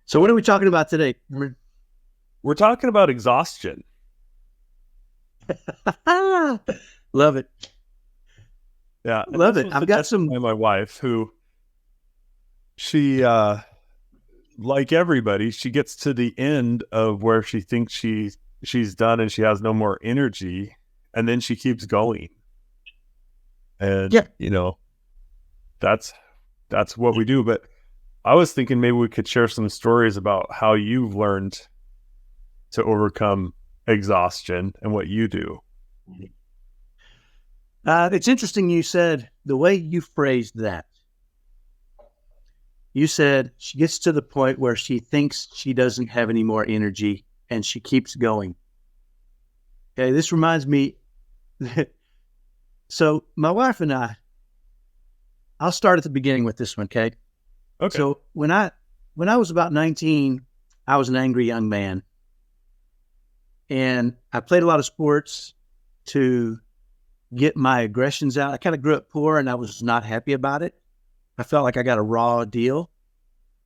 So what are we talking about today? We're talking about exhaustion. Love it. Yeah. And Love this it. was I've got suggested some. by my wife, who she, like everybody, she gets to the end of where she thinks she's done and she has no more energy. And then she keeps going. And, Yeah. that's, that's what we do. But I was thinking maybe we could share some stories about how you've learned to overcome exhaustion and what you do. It's interesting you said the way you phrased that. You said she gets to the point where she thinks she doesn't have any more energy and she keeps going. Okay, this reminds me. So my wife and I'll start at the beginning with this one. Okay. Okay. So when I was about 19, I was an angry young man, and I played a lot of sports to get my aggressions out. I kind of grew up poor, and I was not happy about it. I felt like I got a raw deal.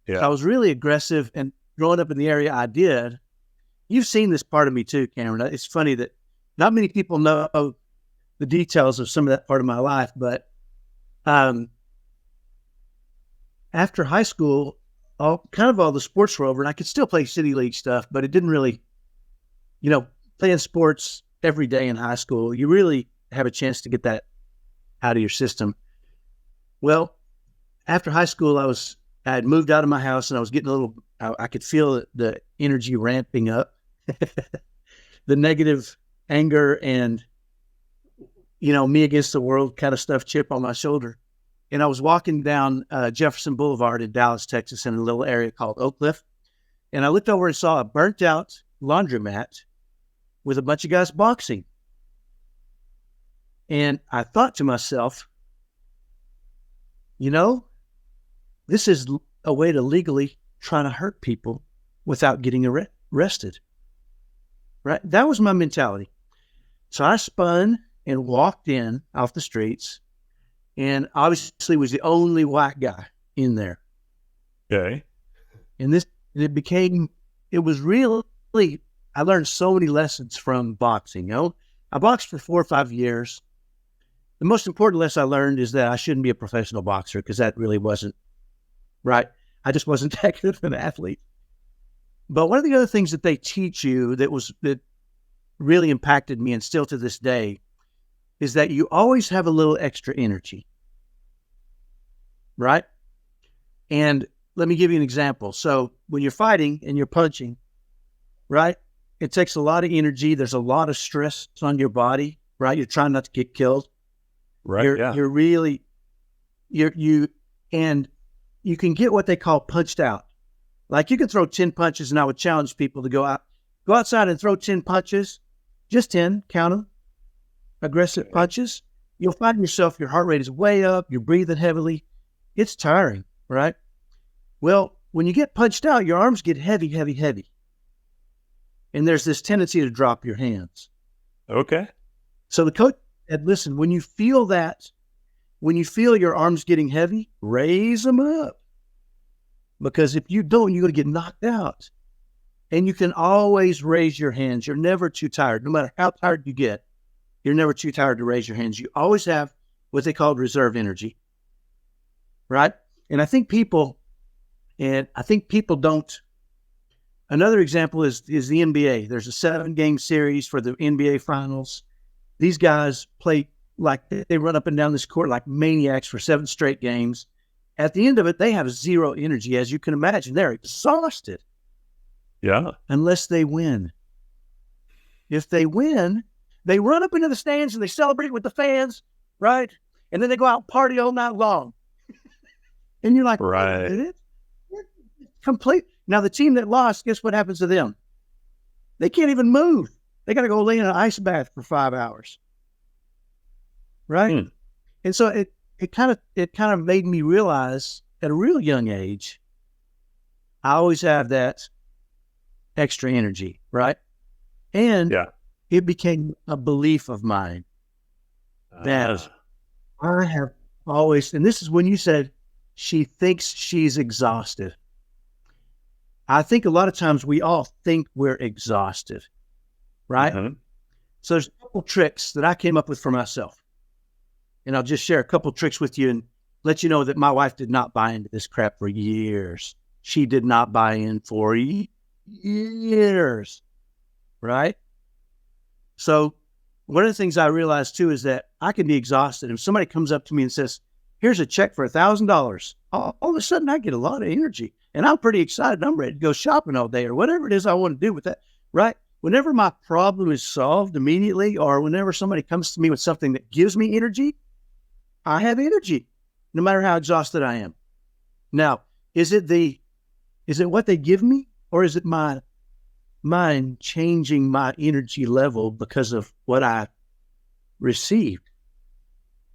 So I Yeah. was really aggressive, and growing up in the area I did, you've seen this part of me too, Cameron. It's funny that not many people know the details of some of that part of my life, but um, after high school, all the sports were over, and I could still play city league stuff, but it didn't really, you know, playing sports every day in high school, you really have a chance to get that out of your system. Well, after high school, I had moved out of my house, and I was getting a little. I could feel the energy ramping up, the negative anger, and me against the world kind of stuff chip on my shoulder. And I was walking down Jefferson Boulevard in Dallas, Texas, in a little area called Oak Cliff. And I looked over and saw a burnt out laundromat with a bunch of guys boxing. And I thought to myself, you know, this is a way to legally try to hurt people without getting arrested. Right? That was my mentality. So I spun and walked in off the streets, and obviously was the only white guy in there. Okay. And it was really, I learned so many lessons from boxing. I boxed for 4 or 5 years. The most important lesson I learned is that I shouldn't be a professional boxer, because that really wasn't right. I just wasn't that good of an athlete. But one of the other things that they teach you that really impacted me, and still to this day, is that you always have a little extra energy, right? And let me give you an example. So when you're fighting and you're punching, right, it takes a lot of energy. There's a lot of stress on your body, right? You're trying not to get killed. Right. You're Yeah. you're really you and you can get what they call punched out. Like, you can throw 10 punches, and I would challenge people to go outside and throw 10 punches, just 10, count them, aggressive Okay. punches. You'll find yourself, your heart rate is way up, you're breathing heavily. It's tiring, right? Well, when you get punched out, your arms get heavy, heavy, heavy. And there's this tendency to drop your hands. Okay. So the coach said, listen, when you feel your arms getting heavy, raise them up. Because if you don't, you're going to get knocked out. And you can always raise your hands. You're never too tired. No matter how tired you get, you're never too tired to raise your hands. You always have what they call reserve energy, right? And I think people don't. Another example is the NBA. There's a 7-game series for the NBA finals. These guys play like they run up and down this court like maniacs for 7 straight games. At the end of it, they have zero energy, as you can imagine. They're exhausted Yeah. unless they win. If they win, they run up into the stands and they celebrate with the fans, right? And then they go out and party all night long. And you're like, wait a Right. minute. Complete. Now, the team that lost, guess what happens to them? They can't even move. They got to go lay in an ice bath for 5 hours, right? Hmm. And so it kind of made me realize at a real young age, I always have that extra energy, right? And Yeah. it became a belief of mine that Ah. I have always, and this is when you said she thinks she's exhausted. I think a lot of times we all think we're exhausted, right? Mhm. So there's a couple tricks that I came up with for myself. And I'll just share a couple tricks with you and let you know that my wife did not buy into this crap for years. She did not buy in for years, right? So one of the things I realized too is that I can be exhausted. If somebody comes up to me and says, here's a check for $1,000, all of a sudden I get a lot of energy and I'm pretty excited. I'm ready to go shopping all day or whatever it is I want to do with that, right? Whenever my problem is solved immediately or whenever somebody comes to me with something that gives me energy, I have energy, no matter how exhausted I am. Now, is it what they give me, or is it my mind changing my energy level because of what I received?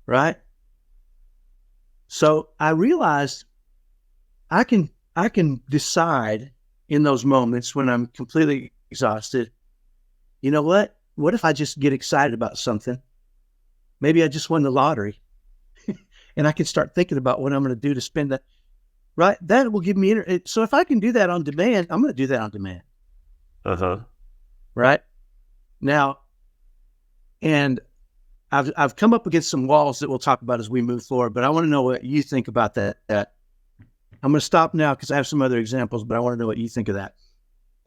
Right? So I realized I can decide in those moments when I'm completely exhausted. You know what? What if I just get excited about something? Maybe I just won the lottery. And I can start thinking about what I'm going to do to spend that, right? That will give me energy. So if I can do that on demand, I'm going to do that on demand. Uh-huh. Right? Now, and I've come up against some walls that we'll talk about as we move forward, but I want to know what you think about that. I'm going to stop now because I have some other examples, but I want to know what you think of that.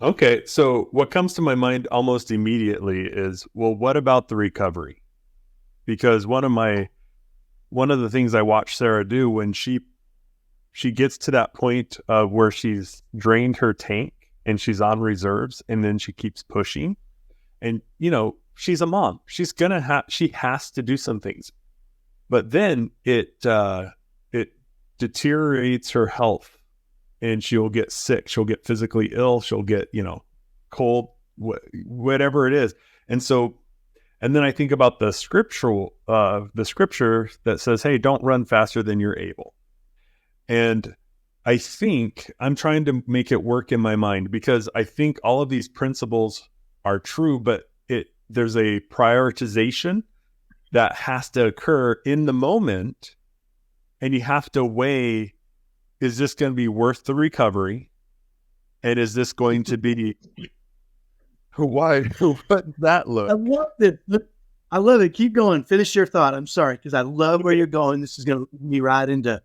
Okay. So what comes to my mind almost immediately is, well, what about the recovery? Because one of the things I watch Sarah do when she gets to that point of where she's drained her tank and she's on reserves, and then she keeps pushing. And, she's a mom. She has to do some things. But then it deteriorates her health and she'll get sick. She'll get physically ill. She'll get, cold, whatever it is. And then I think about the scripture that says, hey, don't run faster than you're able. And I think I'm trying to make it work in my mind because I think all of these principles are true, but there's a prioritization that has to occur in the moment. And you have to weigh, is this going to be worth the recovery? And is this going to be, why? What's that look? I love it. I love it. Keep going. Finish your thought. I'm sorry, because I love where you're going. This is going to lead me right into.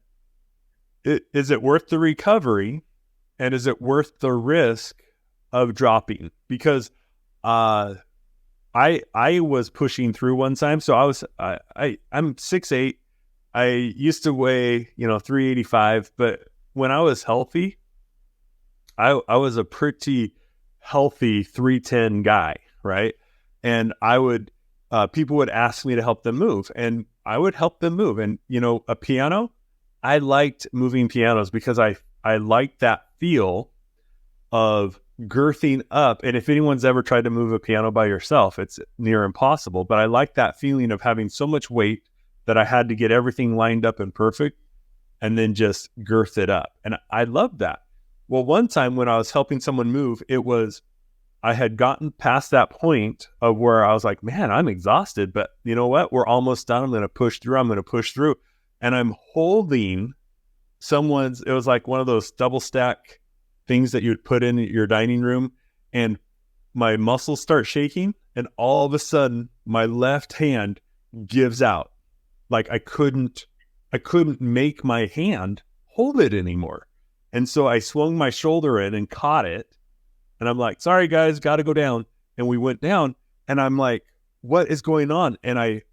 Is it worth the recovery? And is it worth the risk of dropping? Because I was pushing through one time. So I'm 6'8". I used to weigh, 385, but when I was healthy, I was a pretty healthy 310 guy, right? And people would ask me to help them move, and I would help them move. And, a piano, I liked moving pianos because I liked that feel of girthing up. And if anyone's ever tried to move a piano by yourself, it's near impossible. But I like that feeling of having so much weight that I had to get everything lined up and perfect and then just girth it up. And I loved that. Well, one time when I was helping someone move, I had gotten past that point of where I was like, man, I'm exhausted, but you know what? We're almost done. I'm going to push through. And I'm holding it was like one of those double stack things that you'd put in your dining room, and my muscles start shaking, and all of a sudden my left hand gives out. Like I couldn't make my hand hold it anymore. And so I swung my shoulder in and caught it. And I'm like, sorry guys, got to go down. And we went down, and I'm like, what is going on? And I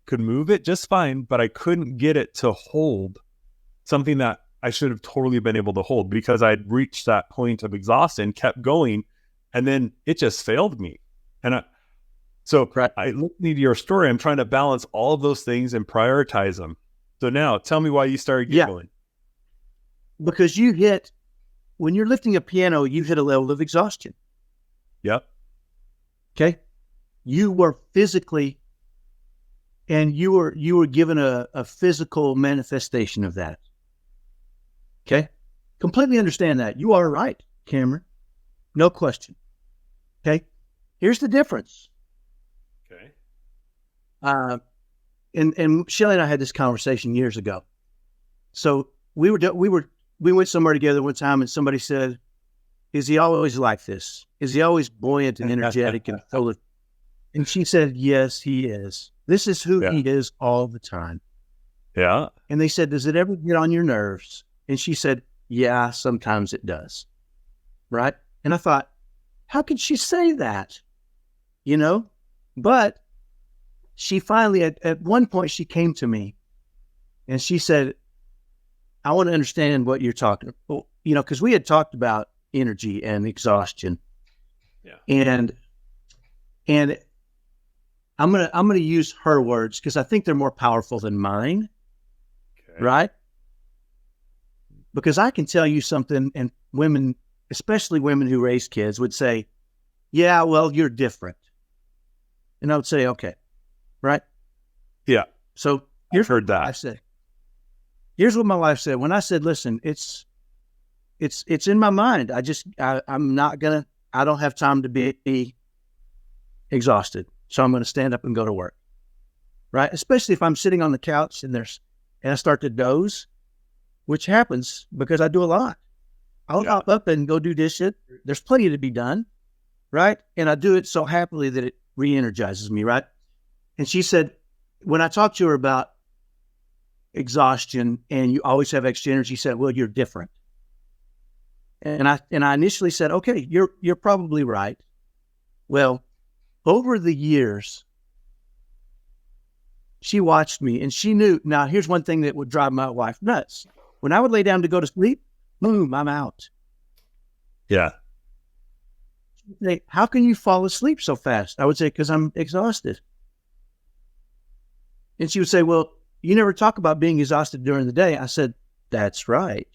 could move it just fine, but I couldn't get it to hold something that I should have totally been able to hold because I'd reached that point of exhaustion, kept going, and then it just failed me. And I listening to your story, I'm trying to balance all of those things and prioritize them. So now tell me why you started going. Because when you're lifting a piano, you hit a level of exhaustion. Yep. Okay. You were physically, and you were given a physical manifestation of that. Okay. Completely understand that. You are right, Cameron. No question. Okay. Here's the difference. Okay. And Shelley and I had this conversation years ago. So we went somewhere together one time, and somebody said, is he always like this? Is he always buoyant and energetic and full of? And she said, yes, he is. This is who he is all the time. Yeah. And they said, does it ever get on your nerves? And she said, yeah, sometimes it does. Right. And I thought, how could she say that? You know, but she finally, at one point, she came to me and she said, I want to understand what you're talking about. You know, because we had talked about energy and exhaustion. Yeah. And I'm gonna use her words because I think they're more powerful than mine. Okay. Right? Because I can tell you something, and women, especially women who raise kids, would say, yeah, well, you're different. And I would say, okay, right? Yeah. So I've heard that. I said, here's what my wife said. When I said, listen, it's in my mind. I'm not gonna, I don't have time to be exhausted. So I'm going to stand up and go to work. Right. Especially if I'm sitting on the couch and I start to doze, which happens because I do a lot. I'll hop up and go do this shit. There's plenty to be done. Right. And I do it so happily that it re-energizes me. Right. And she said, when I talked to her about exhaustion and you always have extra energy, she said, well, you're different. And I initially said, okay, you're probably right. Well, over the years, she watched me and she knew. Now, here's one thing that would drive my wife nuts. When I would lay down to go to sleep, boom, I'm out. Yeah. She'd say, how can you fall asleep so fast? I would say, because I'm exhausted. And she would say, well, you never talk about being exhausted during the day. I said, that's right.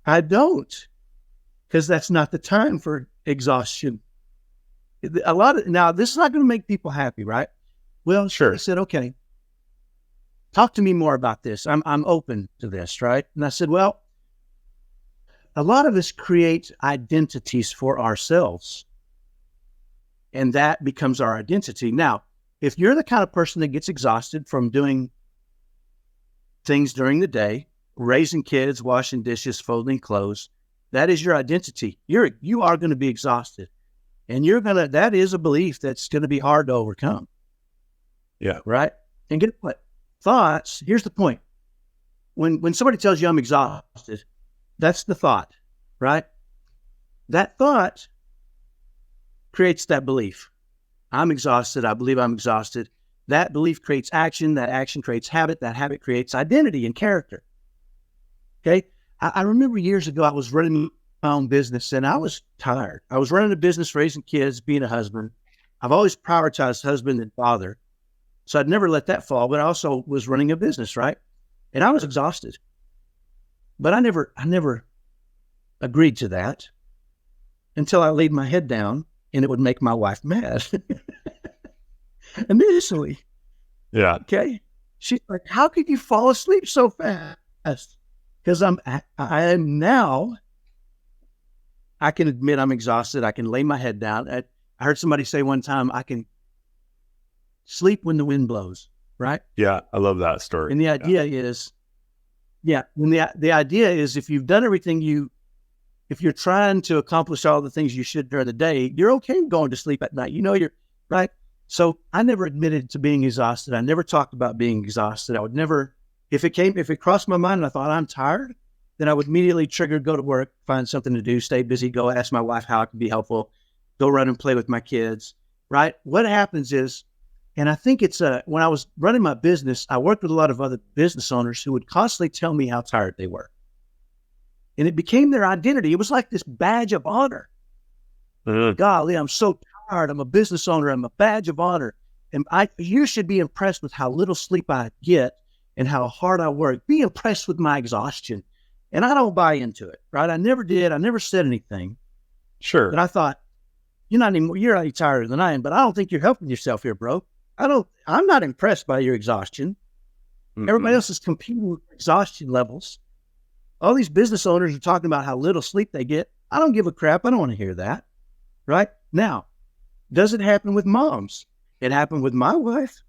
I don't. Because that's not the time for exhaustion. Now, this is not going to make people happy, right? Well, sure. I said, okay, talk to me more about this. I'm open to this, right? And I said, well, a lot of us create identities for ourselves, and that becomes our identity. Now, if you're the kind of person that gets exhausted from doing things during the day, raising kids, washing dishes, folding clothes, that is your identity. You are going to be exhausted. And that is a belief that's going to be hard to overcome. Yeah. Right? And get what? Thoughts, here's the point. When somebody tells you I'm exhausted, that's the thought, right? That thought creates that belief. I'm exhausted. I believe I'm exhausted. That belief creates action. That action creates habit. That habit creates identity and character. Okay? I remember years ago, I was running my own business and I was tired. I was running a business, raising kids, being a husband. I've always prioritized husband and father. So I'd never let that fall, but I also was running a business, right? And I was exhausted. But I never agreed to that until I laid my head down and it would make my wife mad. Initially. Yeah. Okay. She's like, how could you fall asleep so fast? Because I am now, I can admit I'm exhausted. I can lay my head down. I heard somebody say one time, I can sleep when the wind blows, right? Yeah, I love that story. And the idea is, when the idea is if you've done everything if you're trying to accomplish all the things you should during the day, you're okay going to sleep at night. You know, you're right. So I never admitted to being exhausted. I never talked about being exhausted. I would never, if it crossed my mind and I thought I'm tired, then I would immediately trigger, go to work, find something to do, stay busy, go ask my wife how I can be helpful, go run and play with my kids, right? What happens is, and I think it's when I was running my business, I worked with a lot of other business owners who would constantly tell me how tired they were. And it became their identity. It was like this badge of honor. Golly, I'm so tired. I'm a business owner. I'm a badge of honor. And you should be impressed with how little sleep I get and how hard I work. Be impressed with my exhaustion. And I don't buy into it, right? I never did. I never said anything. Sure. But I thought, you're not any tired than I am, but I don't think you're helping yourself here, bro. I'm not impressed by your exhaustion. Mm-hmm. Everybody else is competing with exhaustion levels. All these business owners are talking about how little sleep they get. I don't give a crap. I don't want to hear that. Right? Now, does it happen with moms? It happened with my wife.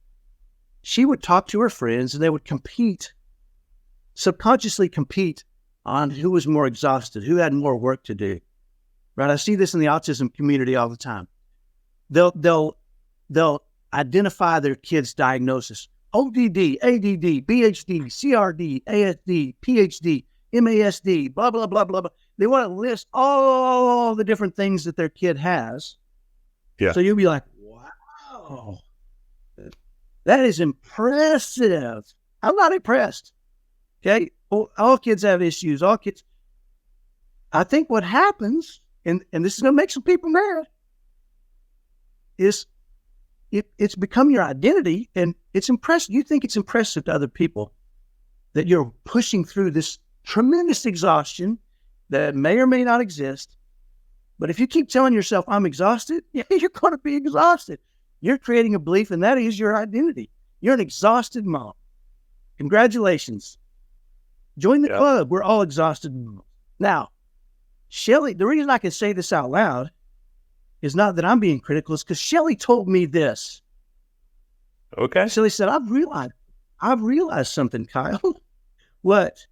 She would talk to her friends and they would subconsciously compete on who was more exhausted, who had more work to do. Right? I see this in the autism community all the time. They'll identify their kids' diagnosis: ODD, ADD, BHD, CRD, ASD, PhD, MASD, blah blah blah blah blah. They want to list all the different things that their kid has. Yeah. So you'll be like, wow, that is impressive. I'm not impressed. Okay. All kids have issues. All kids. I think what happens, and this is going to make some people mad, is it's become your identity, and it's impressive. You think it's impressive to other people that you're pushing through this tremendous exhaustion that may or may not exist. But if you keep telling yourself, I'm exhausted, yeah, you're going to be exhausted. You're creating a belief, and that is your identity. You're an exhausted mom. Congratulations. Join the club. We're all exhausted moms. Now, Shelly, the reason I can say this out loud is not that I'm being critical, it's because Shelly told me this. Okay. Shelly said, I've realized something, Kyle. What?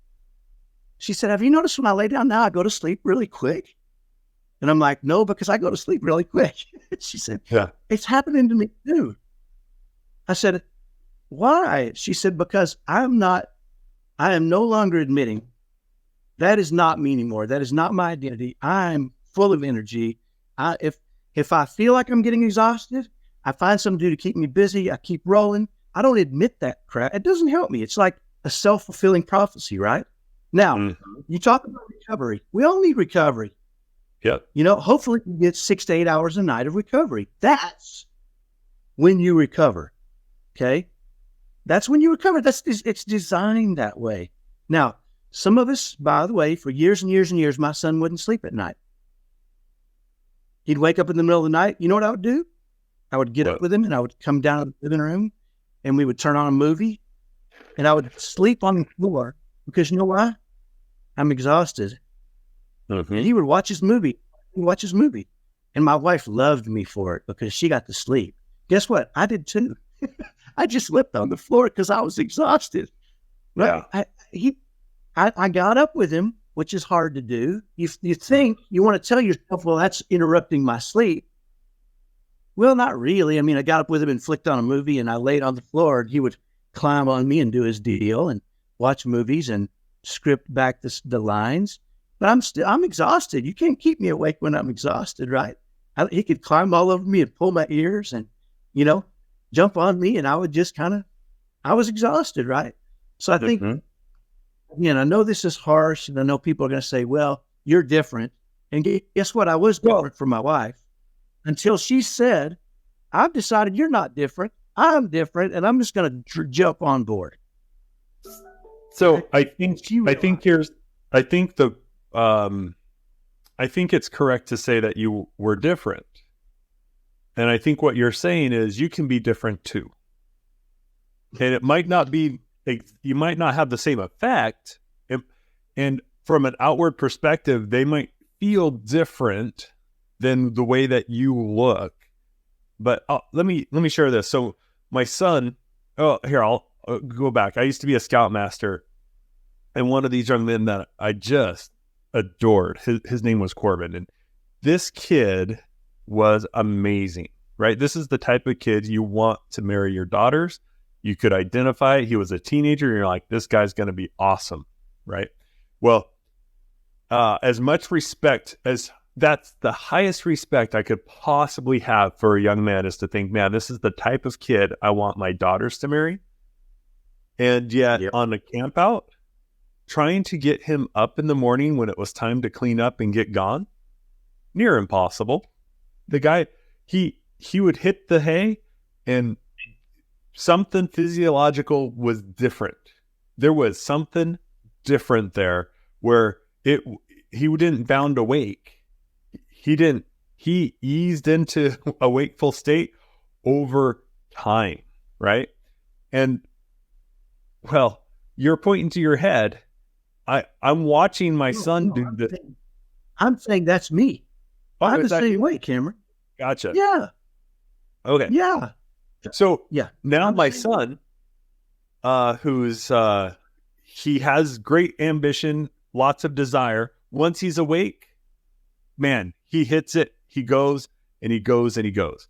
She said, have you noticed when I lay down now, I go to sleep really quick? And I'm like, no, because I go to sleep really quick. She said, yeah, it's happening to me too. I said, why? She said, because I am no longer admitting that is not me anymore. That is not my identity. I'm full of energy. If I feel like I'm getting exhausted, I find something to do to keep me busy. I keep rolling. I don't admit that crap. It doesn't help me. It's like a self-fulfilling prophecy, right? Now, you talk about recovery. We all need recovery. Yep. Hopefully you get 6 to 8 hours a night of recovery. That's when you recover. Okay? That's when you recover. It's designed that way. Now, some of us, by the way, for years and years and years, my son wouldn't sleep at night. He'd wake up in the middle of the night. You know what I would do? I would get up with him, and I would come down to the living room, and we would turn on a movie, and I would sleep on the floor because you know why? I'm exhausted. And he would watch his movie. And my wife loved me for it because she got to sleep. Guess what? I did too. I just slept on the floor because I was exhausted. Right? Yeah. I got up with him, which is hard to do. You think you want to tell yourself, well, that's interrupting my sleep. Well, not really. I mean, I got up with him and flicked on a movie, and I laid on the floor, and he would climb on me and do his deal and watch movies and script back the lines. But I'm exhausted. You can't keep me awake when I'm exhausted, right? He could climb all over me and pull my ears and, jump on me, and I would just I was exhausted, right? So I think, again, I know this is harsh, and I know people are going to say, well, you're different. And guess what? I was different from my wife until she said, I've decided you're not different. I'm different, and I'm just going to jump on board. So I think it's correct to say that you were different. And I think what you're saying is you can be different too. And it might not be, you might not have the same effect. And from an outward perspective, they might feel different than the way that you look. But let me share this. So my son, I'll go back. I used to be a scoutmaster, and one of these young men that I just adored, his name was Corbin. And this kid was amazing, right? This is the type of kid you want to marry your daughters. You could identify it. He was a teenager, and you're like, this guy's going to be awesome, right? Well, as much respect as that's the highest respect I could possibly have for a young man, is to think, man, this is the type of kid I want my daughters to marry. And yet on a camp out, trying to get him up in the morning when it was time to clean up and get gone, near impossible. The guy, he would hit the hay, and something physiological was different. There was something different there where he didn't bound awake. He eased into a wakeful state over time, right? And well, you're pointing to your head. I'm watching my son do this. I'm saying that's me. I'm the same way, Cameron. Gotcha. Yeah. Okay. Yeah. So now my son, he has great ambition, lots of desire. Once he's awake, man, he hits it. He goes and he goes and he goes.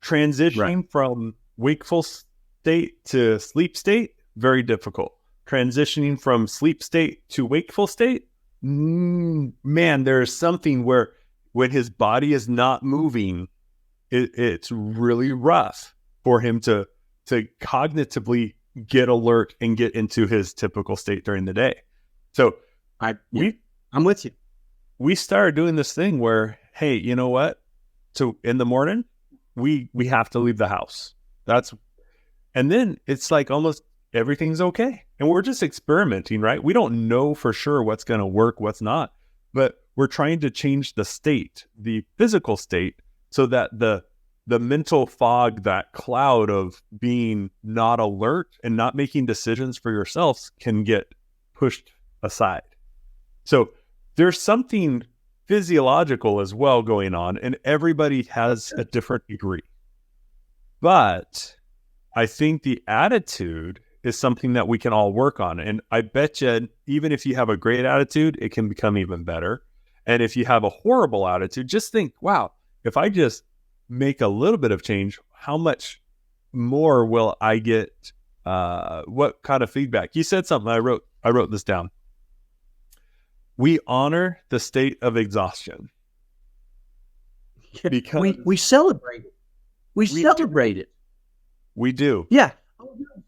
Transitioning from wakeful state to sleep state, very difficult. Transitioning from sleep state to wakeful state, man, there's something where when his body is not moving, it's really rough for him to cognitively get alert and get into his typical state during the day. So I'm with you. We started doing this thing where, hey, you know what? So in the morning, we have to leave the house. And then it's like almost everything's okay. And we're just experimenting, right? We don't know for sure what's going to work, what's not, but we're trying to change the state, the physical state, so that the mental fog, that cloud of being not alert and not making decisions for yourselves can get pushed aside. So there's something physiological as well going on, and everybody has a different degree. But I think the attitude is something that we can all work on. And I bet you, even if you have a great attitude, it can become even better. And if you have a horrible attitude, just think, wow, if I just make a little bit of change, how much more will I get? What kind of feedback? You said something. I wrote this down. We honor the state of exhaustion. Because we celebrate it. We celebrate it. We do. Yeah.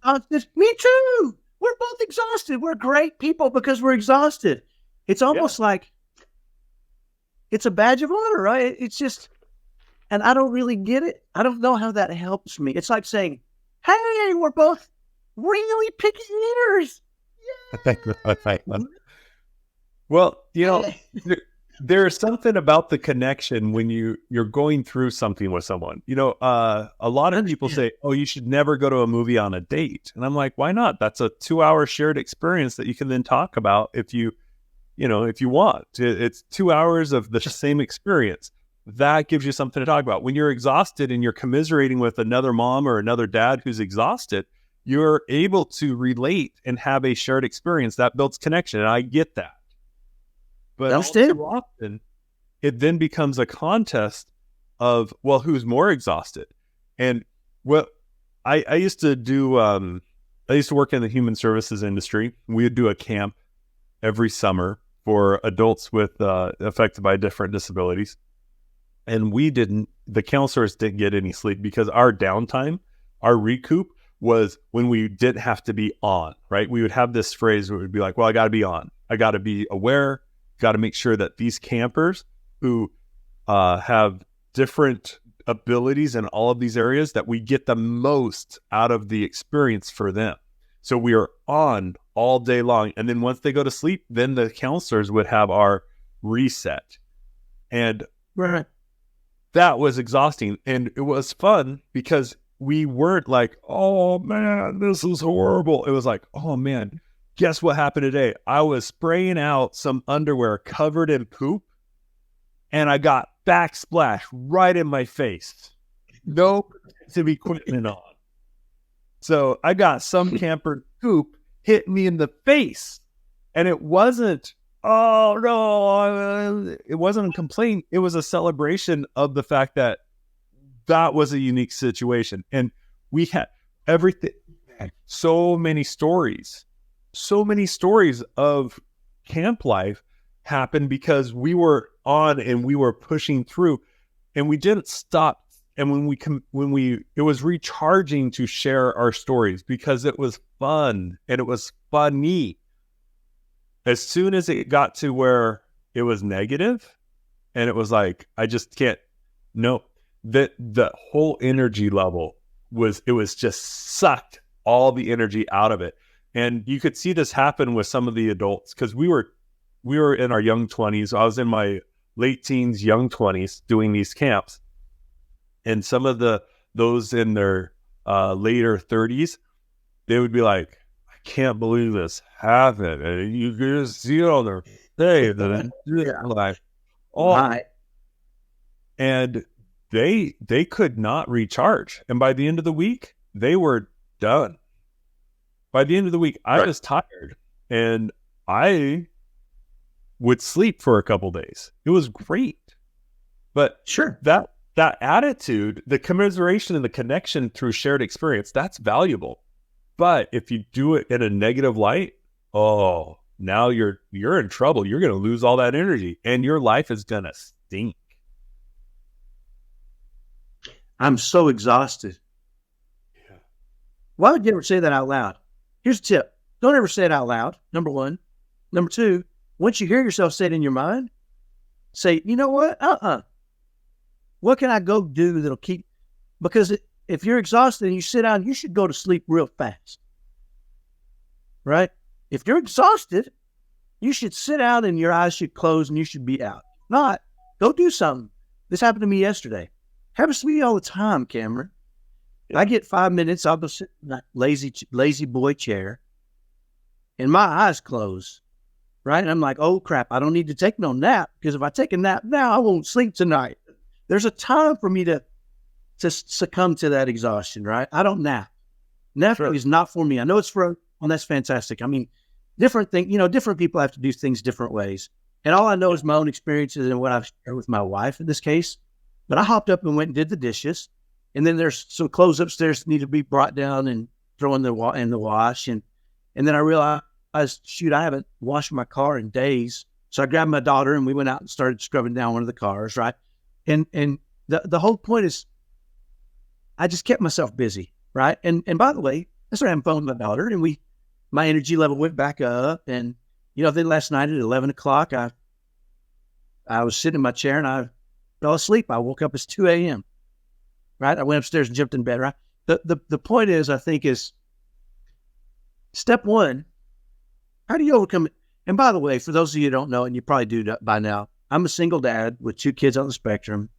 Me too. We're both exhausted. We're great people because we're exhausted. It's almost like it's a badge of honor, right? It's just, and I don't really get it. I don't know how that helps me. It's like saying, hey, we're both really picky eaters. Yeah. Well, there's something about the connection when you're going through something with someone. A lot of people say, oh, you should never go to a movie on a date. And I'm like, why not? That's a 2-hour shared experience that you can then talk about if you want. It's 2 hours of the same experience. That gives you something to talk about. When you're exhausted and you're commiserating with another mom or another dad who's exhausted, you're able to relate and have a shared experience that builds connection. And I get that. But all too often, it then becomes a contest of, well, who's more exhausted? And I used to do, I used to work in the human services industry. We would do a camp every summer for adults with affected by different disabilities. And the counselors didn't get any sleep because our downtime, our recoup was when we didn't have to be on, right? We would have this phrase where it would be like, well, I got to be on. I got to be aware. Got to make sure that these campers who have different abilities in all of these areas, that we get the most out of the experience for them. So we are on all day long. And then once they go to sleep, then the counselors would have our reset. And that was exhausting. And it was fun because we weren't like, oh man, this is horrible. It was like, oh man, guess what happened today? I was spraying out some underwear covered in poop, and I got backsplash right in my face. No protective equipment on. So I got some camper poop hit me in the face, and it wasn't, oh no, it wasn't a complaint. It was a celebration of the fact that was a unique situation. And we had everything, so many stories of camp life happened because we were on and we were pushing through, and we didn't stop. And it was recharging to share our stories because it was fun and it was funny. As soon as it got to where it was negative and it was like, I just can't, no, that the whole energy level was just sucked all the energy out of it. And you could see this happen with some of the adults because we were in our young 20s. I was in my late teens, young 20s doing these camps. And some of those in their later 30s, they would be like, I can't believe this happened. And you could just see it on their face. Like, oh. And they could not recharge. And by the end of the week, they were done. By the end of the week, I was tired, and I would sleep for a couple days. It was great. But Sure. that attitude, the commiseration and the connection through shared experience, that's valuable. But if you do it in a negative light, oh, now you're in trouble. You're going to lose all that energy and your life is going to stink. I'm so exhausted. Yeah. Why would you ever say that out loud? Here's a tip. Don't ever say it out loud, number one. Number two, once you hear yourself say it in your mind, say, you know what? What can I go do that'll keep... Because if you're exhausted and you sit down, you should go to sleep real fast. Right? If you're exhausted, you should sit down and your eyes should close and you should be out. If not, go do something. This happened to me yesterday. Happens to me all the time, Cameron. I get 5 minutes, I'll go sit in that lazy boy chair and my eyes close. Right? And I'm like, oh crap, I don't need to take no nap, because if I take a nap now, I won't sleep tonight. There's a time for me to succumb to that exhaustion, right? I don't nap. Napping is not for me. I know it's for, well, that's fantastic. I mean, different people have to do things different ways. And all I know is my own experiences and what I've shared with my wife in this case. But I hopped up and went and did the dishes. And then there's some clothes upstairs that need to be brought down and thrown in the wash. And then I realized, shoot, I haven't washed my car in days. So I grabbed my daughter and we went out and started scrubbing down one of the cars, right? And the whole point is, I just kept myself busy, right? And by the way, I started having fun with my daughter, and my energy level went back up. And then last night at 11 o'clock, I was sitting in my chair and I fell asleep. I woke up at 2 a.m. Right? I went upstairs and jumped in bed. Right? The point is, I think, is step one. How do you overcome it? And by the way, for those of you who don't know, and you probably do by now, I'm a single dad with 2 kids on the spectrum,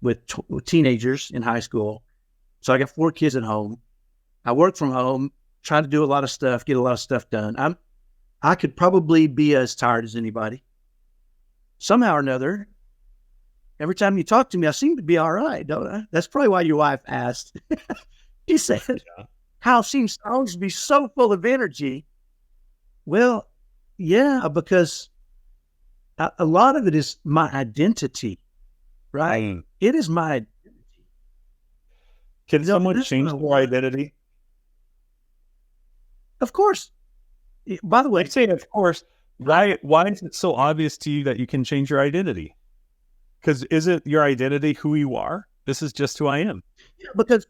with teenagers in high school. So I got 4 kids at home. I work from home, try to do a lot of stuff, get a lot of stuff done. I could probably be as tired as anybody. Somehow or another, every time you talk to me, I seem to be all right, don't I? That's probably why your wife asked. She said, "How seems to always be so full of energy?" Well, yeah, because a lot of it is my identity, right? It is my identity. Can someone change their identity? Of course. By the way, I say, of course. Why is it so obvious to you that you can change your identity? Because isn't your identity who you are? This is just who I am. Because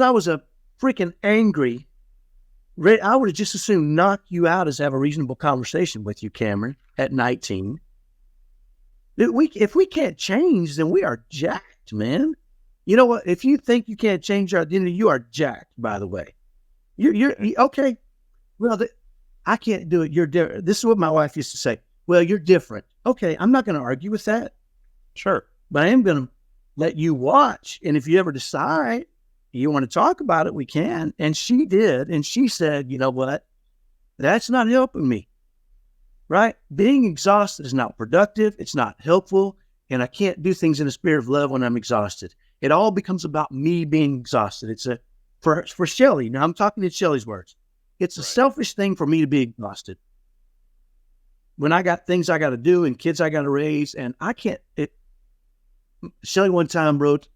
I was a freaking angry. I would have just as soon knock you out as have a reasonable conversation with you, Cameron, at 19. If we can't change, then we are jacked, man. You know what? If you think you can't change your identity, you are jacked, by the way. You're okay. Well, I can't do it. You're different. This is what my wife used to say. Well, you're different. Okay, I'm not going to argue with that. Sure. But I am going to let you watch. And if you ever decide you want to talk about it, we can. And she did. And she said, you know what? That's not helping me. Right? Being exhausted is not productive. It's not helpful. And I can't do things in a spirit of love when I'm exhausted. It all becomes about me being exhausted. It's for Shelley. Now I'm talking in Shelley's words. It's a selfish thing for me to be exhausted. When I got things I got to do and kids I got to raise, and I can't. Shelley one time wrote,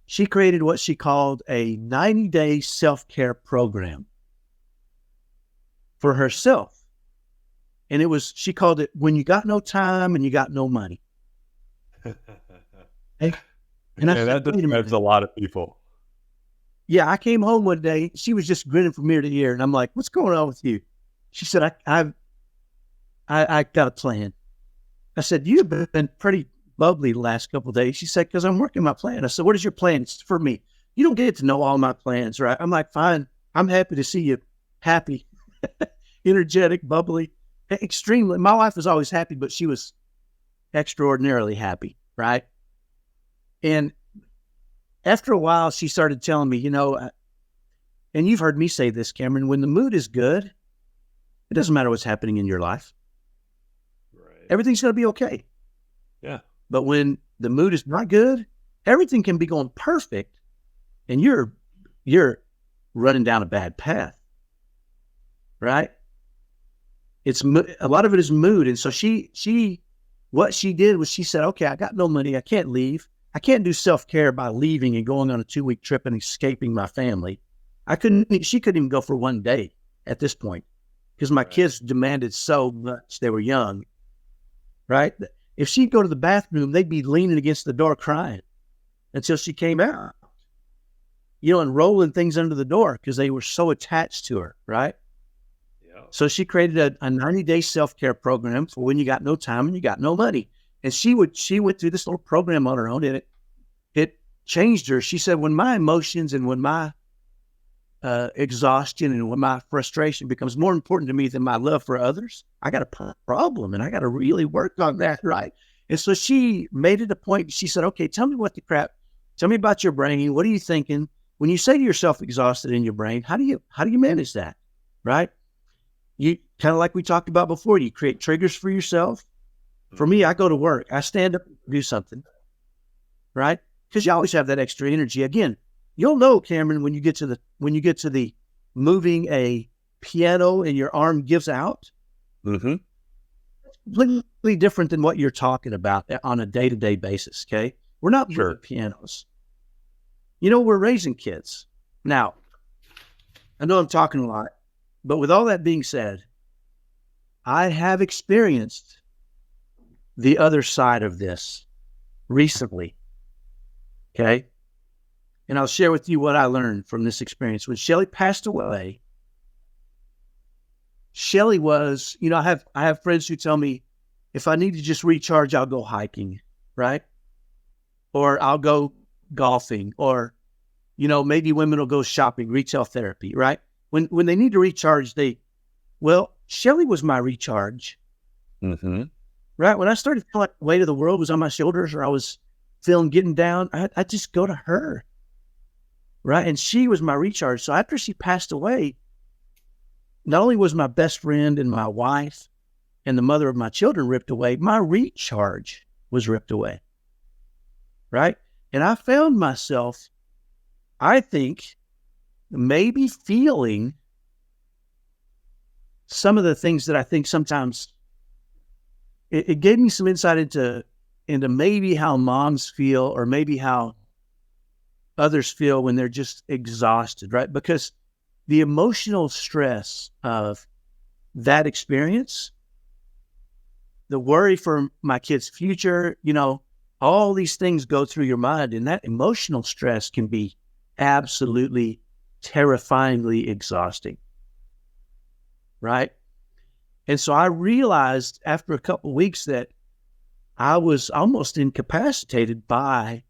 she created what she called a 90-day self-care program for herself. And she called it When You Got No Time and You Got No Money. And that describes a lot of people. Yeah, I came home one day. She was just grinning from ear to ear. And I'm like, what's going on with you? She said, I got a plan. I said, you've been pretty bubbly the last couple of days. She said, because I'm working my plan. I said, what is your plan? It's for me. You don't get to know all my plans, right? I'm like, fine. I'm happy to see you happy, energetic, bubbly, extremely. My wife was always happy, but she was extraordinarily happy, right? And after a while, she started telling me, and you've heard me say this, Cameron, when the mood is good, it doesn't matter what's happening in your life. Right. Everything's going to be okay. Yeah. But when the mood is not good, everything can be going perfect and you're running down a bad path. Right? a lot of it is mood. And so what she did was she said, okay, I got no money. I can't leave. I can't do self-care by leaving and going on a 2-week trip and escaping my family. She couldn't even go for one day at this point because my kids demanded so much. They were young, right? If she'd go to the bathroom, they'd be leaning against the door crying until she came out, and rolling things under the door because they were so attached to her, right? Yeah. So she created a 90-day self-care program for when you got no time and you got no money. And she went through this little program on her own, and it changed her. She said, when my emotions and when my exhaustion and when my frustration becomes more important to me than my love for others, I got a problem and I got to really work on that, right? And so she made it a point. She said, okay, tell me about your brain. What are you thinking? When you say to yourself exhausted in your brain, how do you manage that, right? You kind of like we talked about before, you create triggers for yourself. For me, I go to work. I stand up and do something, right? Because you always have that extra energy. Again, you'll know, Cameron, when you get to the moving a piano and your arm gives out. Mm-hmm. Completely different than what you're talking about on a day-to-day basis. Okay, we're not moving pianos. We're raising kids. Now, I know I'm talking a lot, but with all that being said, I have experienced the other side of this recently. Okay. And I'll share with you what I learned from this experience. When Shelly passed away, Shelly was, I have friends who tell me if I need to just recharge, I'll go hiking, right? Or I'll go golfing, or, maybe women will go shopping, retail therapy, right? When they need to recharge, Shelly was my recharge. Mm-hmm. Right? When I started feeling like the weight of the world was on my shoulders, or I was feeling getting down, I just go to her. Right? And she was my recharge. So after she passed away, not only was my best friend and my wife and the mother of my children ripped away, my recharge was ripped away. Right? And I found myself, I think, maybe feeling some of the things that I think sometimes it gave me some insight into maybe how moms feel, or maybe how others feel when they're just exhausted, right? Because the emotional stress of that experience, the worry for my kid's future, all these things go through your mind, and that emotional stress can be absolutely terrifyingly exhausting, right? And so I realized after a couple of weeks that I was almost incapacitated by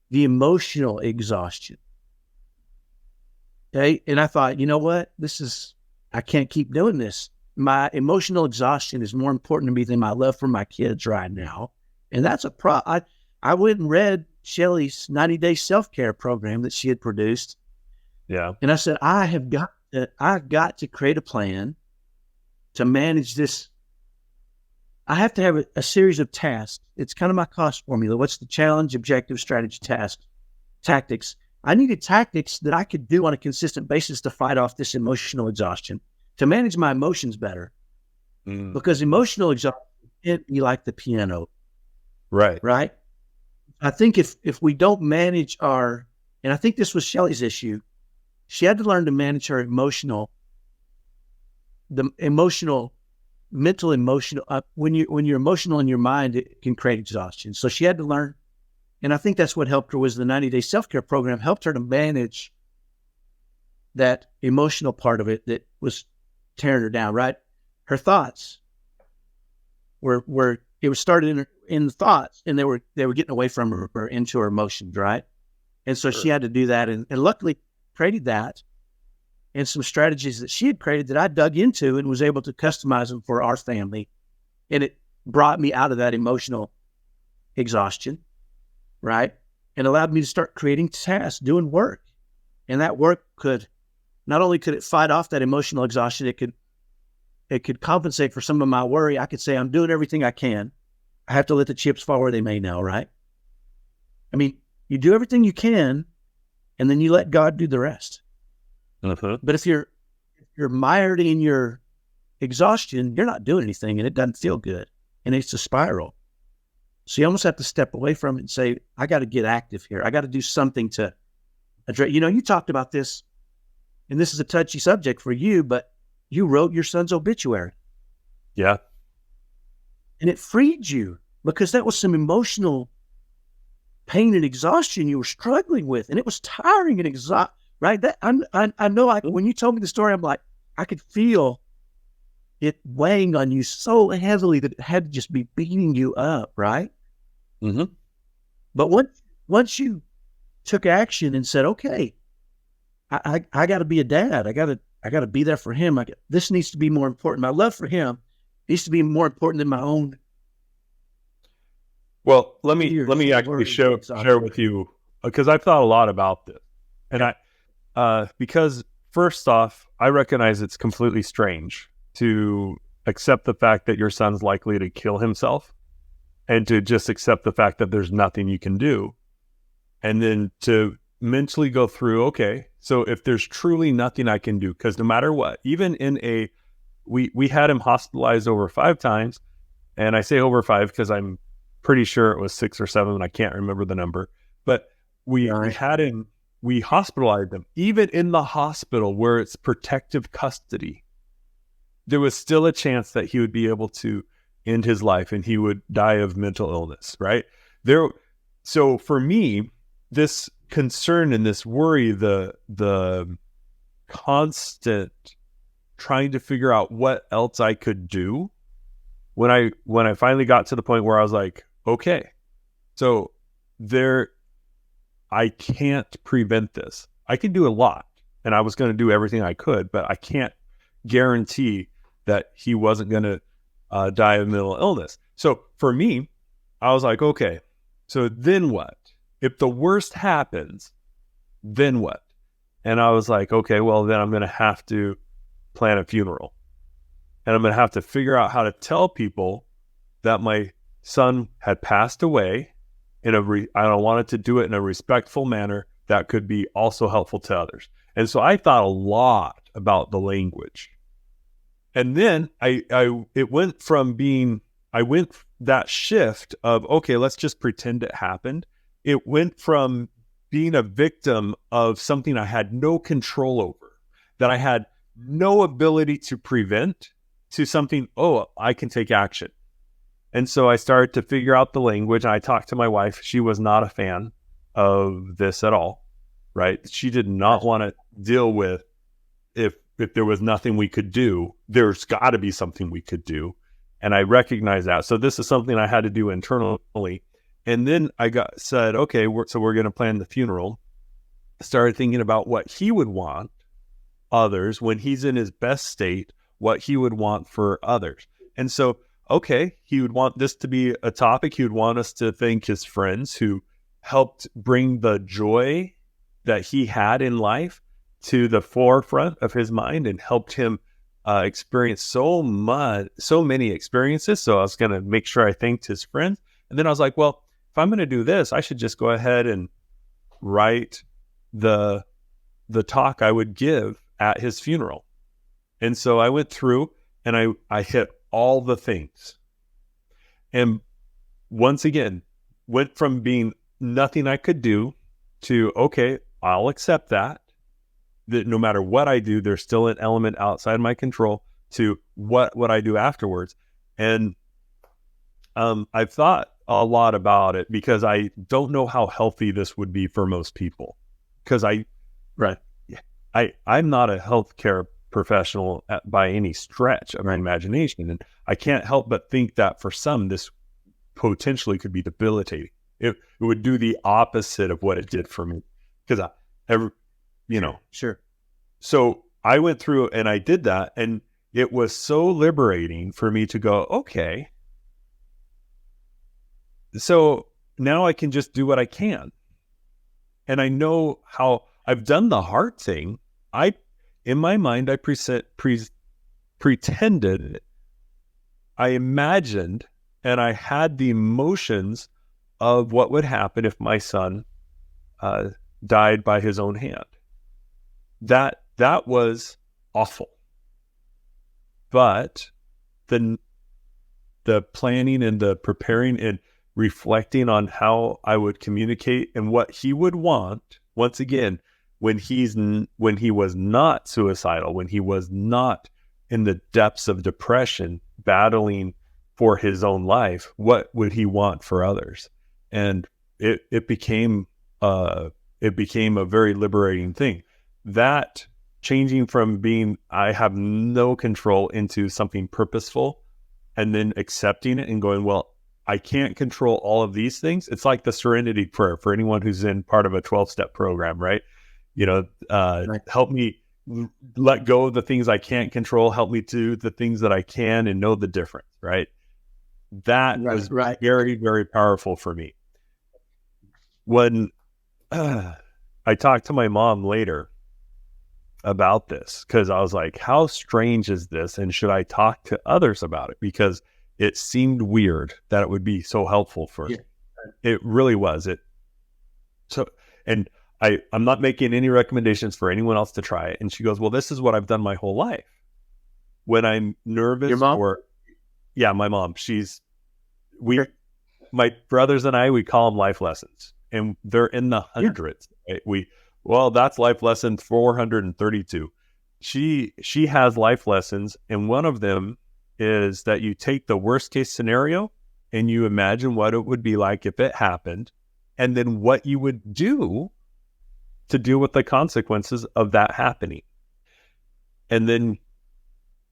the emotional exhaustion. Okay. And I thought, you know what? I can't keep doing this. My emotional exhaustion is more important to me than my love for my kids right now. And that's I went and read Shelly's 90-day self-care program that she had produced. Yeah. And I said, I've got to create a plan to manage this. I have to have a series of tasks. It's kind of my cost formula. What's the challenge, objective, strategy, tactics? I needed tactics that I could do on a consistent basis to fight off this emotional exhaustion, to manage my emotions better. Because emotional exhaustion hit me like the piano. Right. Right. I think if we don't manage and I think this was Shelly's issue, she had to learn to manage her mental emotional, when you're emotional in your mind, it can create exhaustion. So she had to learn, and I think that's what helped her was the 90-day self-care program helped her to manage that emotional part of it that was tearing her down, right? Her thoughts it was started in the thoughts, and they were getting away from her or into her emotions, right? And so she had to do that, and luckily created that. And some strategies that she had created that I dug into and was able to customize them for our family. And it brought me out of that emotional exhaustion, right? And allowed me to start creating tasks, doing work. And that work not only could it fight off that emotional exhaustion, it could compensate for some of my worry. I could say, I'm doing everything I can. I have to let the chips fall where they may now, right? I mean, you do everything you can, and then you let God do the rest. Uh-huh. But if you're mired in your exhaustion, you're not doing anything and it doesn't feel good. And it's a spiral. So you almost have to step away from it and say, I got to get active here. I got to do something to address. You talked about this, and this is a touchy subject for you, but you wrote your son's obituary. Yeah. And it freed you because that was some emotional pain and exhaustion you were struggling with. And it was tiring and exhausting, right? I know when you told me the story, I'm like, I could feel it weighing on you so heavily that it had to just be beating you up, right? Mm-hmm. But once you took action and said, okay, I got to be a dad. I got to be there for him. This needs to be more important. My love for him needs to be more important than my own. Well, let me actually share with you, because I've thought a lot about this, and because first off, I recognize it's completely strange to accept the fact that your son's likely to kill himself, and to just accept the fact that there's nothing you can do, and then to mentally go through, okay, so if there's truly nothing I can do, because no matter what, even in we had him hospitalized over 5 times, and I say over 5 because I'm pretty sure it was 6 or 7, and I can't remember the number, but we hospitalized him. Even in the hospital where it's protective custody, there was still a chance that he would be able to end his life and he would die of mental illness, right? So for me, this concern and this worry, the constant trying to figure out what else I could do, when I finally got to the point where I was like, okay, so I can't prevent this. I can do a lot, and I was going to do everything I could, but I can't guarantee that he wasn't going to die of mental illness. So for me, I was like, okay, so then what? If the worst happens, then what? And I was like, okay, well, then I'm going to have to plan a funeral. And I'm going to have to figure out how to tell people that my son had passed away I wanted to do it in a respectful manner that could be also helpful to others. And so I thought a lot about the language. And then it went from that shift of, okay, let's just pretend it happened. It went from being a victim of something I had no control over, that I had no ability to prevent, to something, I can take action. And so I started to figure out the language. I talked to my wife. She was not a fan of this at all, right? She did not want to deal with if there was nothing we could do, there's got to be something we could do. And I recognize that. So this is something I had to do internally. And then I said, okay, we're going to plan the funeral. Started thinking about what he would want others when he's in his best state, what he would want for others. And so, okay, he would want this to be a topic. He would want us to thank his friends who helped bring the joy that he had in life to the forefront of his mind and helped him experience so many experiences. So I was going to make sure I thanked his friends. And then I was like, well, if I'm going to do this, I should just go ahead and write the talk I would give at his funeral. And so I went through and I hit all the things. And once again, went from being nothing I could do to, okay, I'll accept that no matter what I do, there's still an element outside my control, to what would I do afterwards. And I've thought a lot about it because I don't know how healthy this would be for most people. Because I'm not a healthcare professional by any stretch of my imagination. And I can't help but think that for some, this potentially could be debilitating. It would do the opposite of what it did for me. Because Sure. So I went through and I did that, and it was so liberating for me to go, okay, so now I can just do what I can. And I know how I've done the hard thing. In my mind, I pretended, I imagined, and I had the emotions of what would happen if my son died by his own hand. That was awful. But the planning and the preparing and reflecting on how I would communicate and what he would want, once again, when he was not suicidal, when he was not in the depths of depression, battling for his own life, what would he want for others? And it became a very liberating thing. That changing from being I have no control into something purposeful, and then accepting it and going, well, I can't control all of these things. It's like the serenity prayer for anyone who's in part of a 12-step program, right? Right. Help me let go of the things I can't control. Help me do the things that I can and know the difference, right? That was Right. very, very powerful for me. When I talked to my mom later about this, because I was like, how strange is this? And should I talk to others about it? Because it seemed weird that it would be so helpful for Yeah. it really was. And I'm not making any recommendations for anyone else to try it. And she goes, well, this is what I've done my whole life. When I'm nervous Your mom? yeah, my mom, my brothers and I, we call them life lessons, and they're in the hundreds. Right? That's life lesson 432. She has life lessons, and one of them is that you take the worst case scenario and you imagine what it would be like if it happened, and then what you would do to deal with the consequences of that happening. And then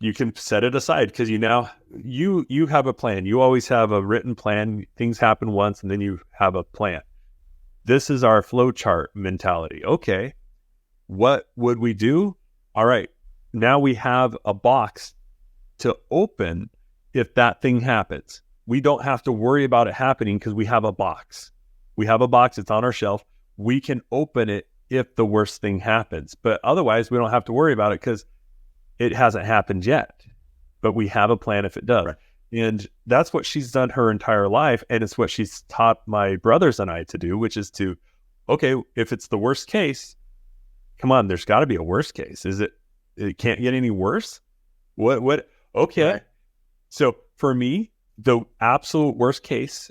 you can set it aside, because you have a plan. You always have a written plan. Things happen once and then you have a plan. This is our flow chart mentality. Okay, what would we do? All right, now we have a box to open if that thing happens. We don't have to worry about it happening because we have a box. We have a box, it's on our shelf. We can open it if the worst thing happens. But otherwise, we don't have to worry about it because it hasn't happened yet. But we have a plan if it does. Right. And that's what she's done her entire life. And it's what she's taught my brothers and I to do, which is to, okay, if it's the worst case, come on, there's got to be a worst case. It can't get any worse? What? Okay. Right. So for me, the absolute worst case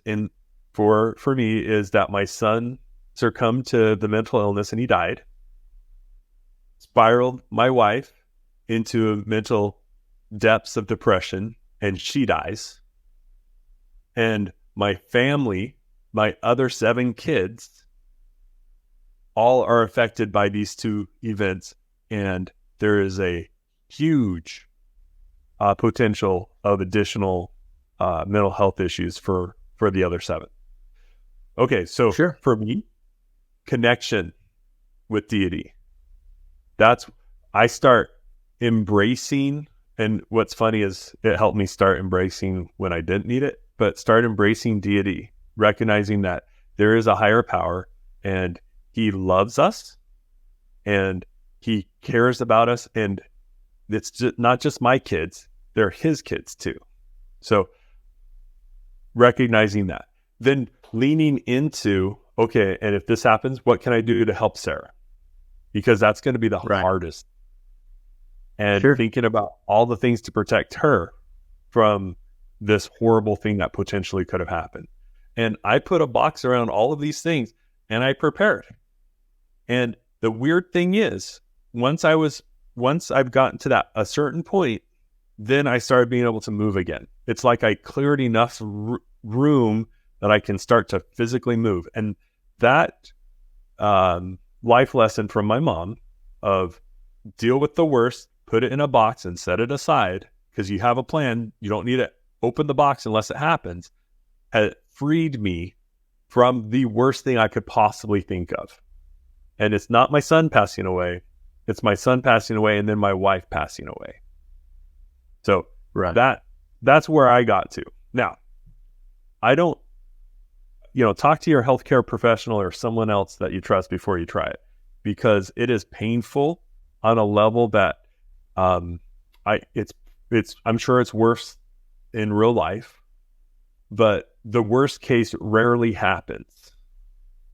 for me is that my son succumbed to the mental illness and he died. Spiraled my wife into mental depths of depression and she dies. And my family, my other 7 kids, all are affected by these 2 events. And there is a huge potential of additional mental health issues for the other 7. Okay, so Sure. For me, connection with deity. I start embracing, and what's funny is it helped me start embracing when I didn't need it, but start embracing deity, recognizing that there is a higher power and he loves us and he cares about us, and it's not just my kids, they're his kids too. So recognizing that, then leaning into, okay, and if this happens, what can I do to help Sarah? Because that's going to be the hardest. And thinking about all the things to protect her from this horrible thing that potentially could have happened. And I put a box around all of these things and I prepared. And the weird thing is, once I've gotten to a certain point, then I started being able to move again. It's like I cleared enough room that I can start to physically move. And that life lesson from my mom of deal with the worst, put it in a box and set it aside because you have a plan. You don't need to open the box unless it happens. Has freed me from the worst thing I could possibly think of. And it's not my son passing away. It's my son passing away and then my wife passing away. So that's where I got to. Now, I don't, talk to your healthcare professional or someone else that you trust before you try it, because it is painful on a level that I'm sure it's worse in real life, but the worst case rarely happens.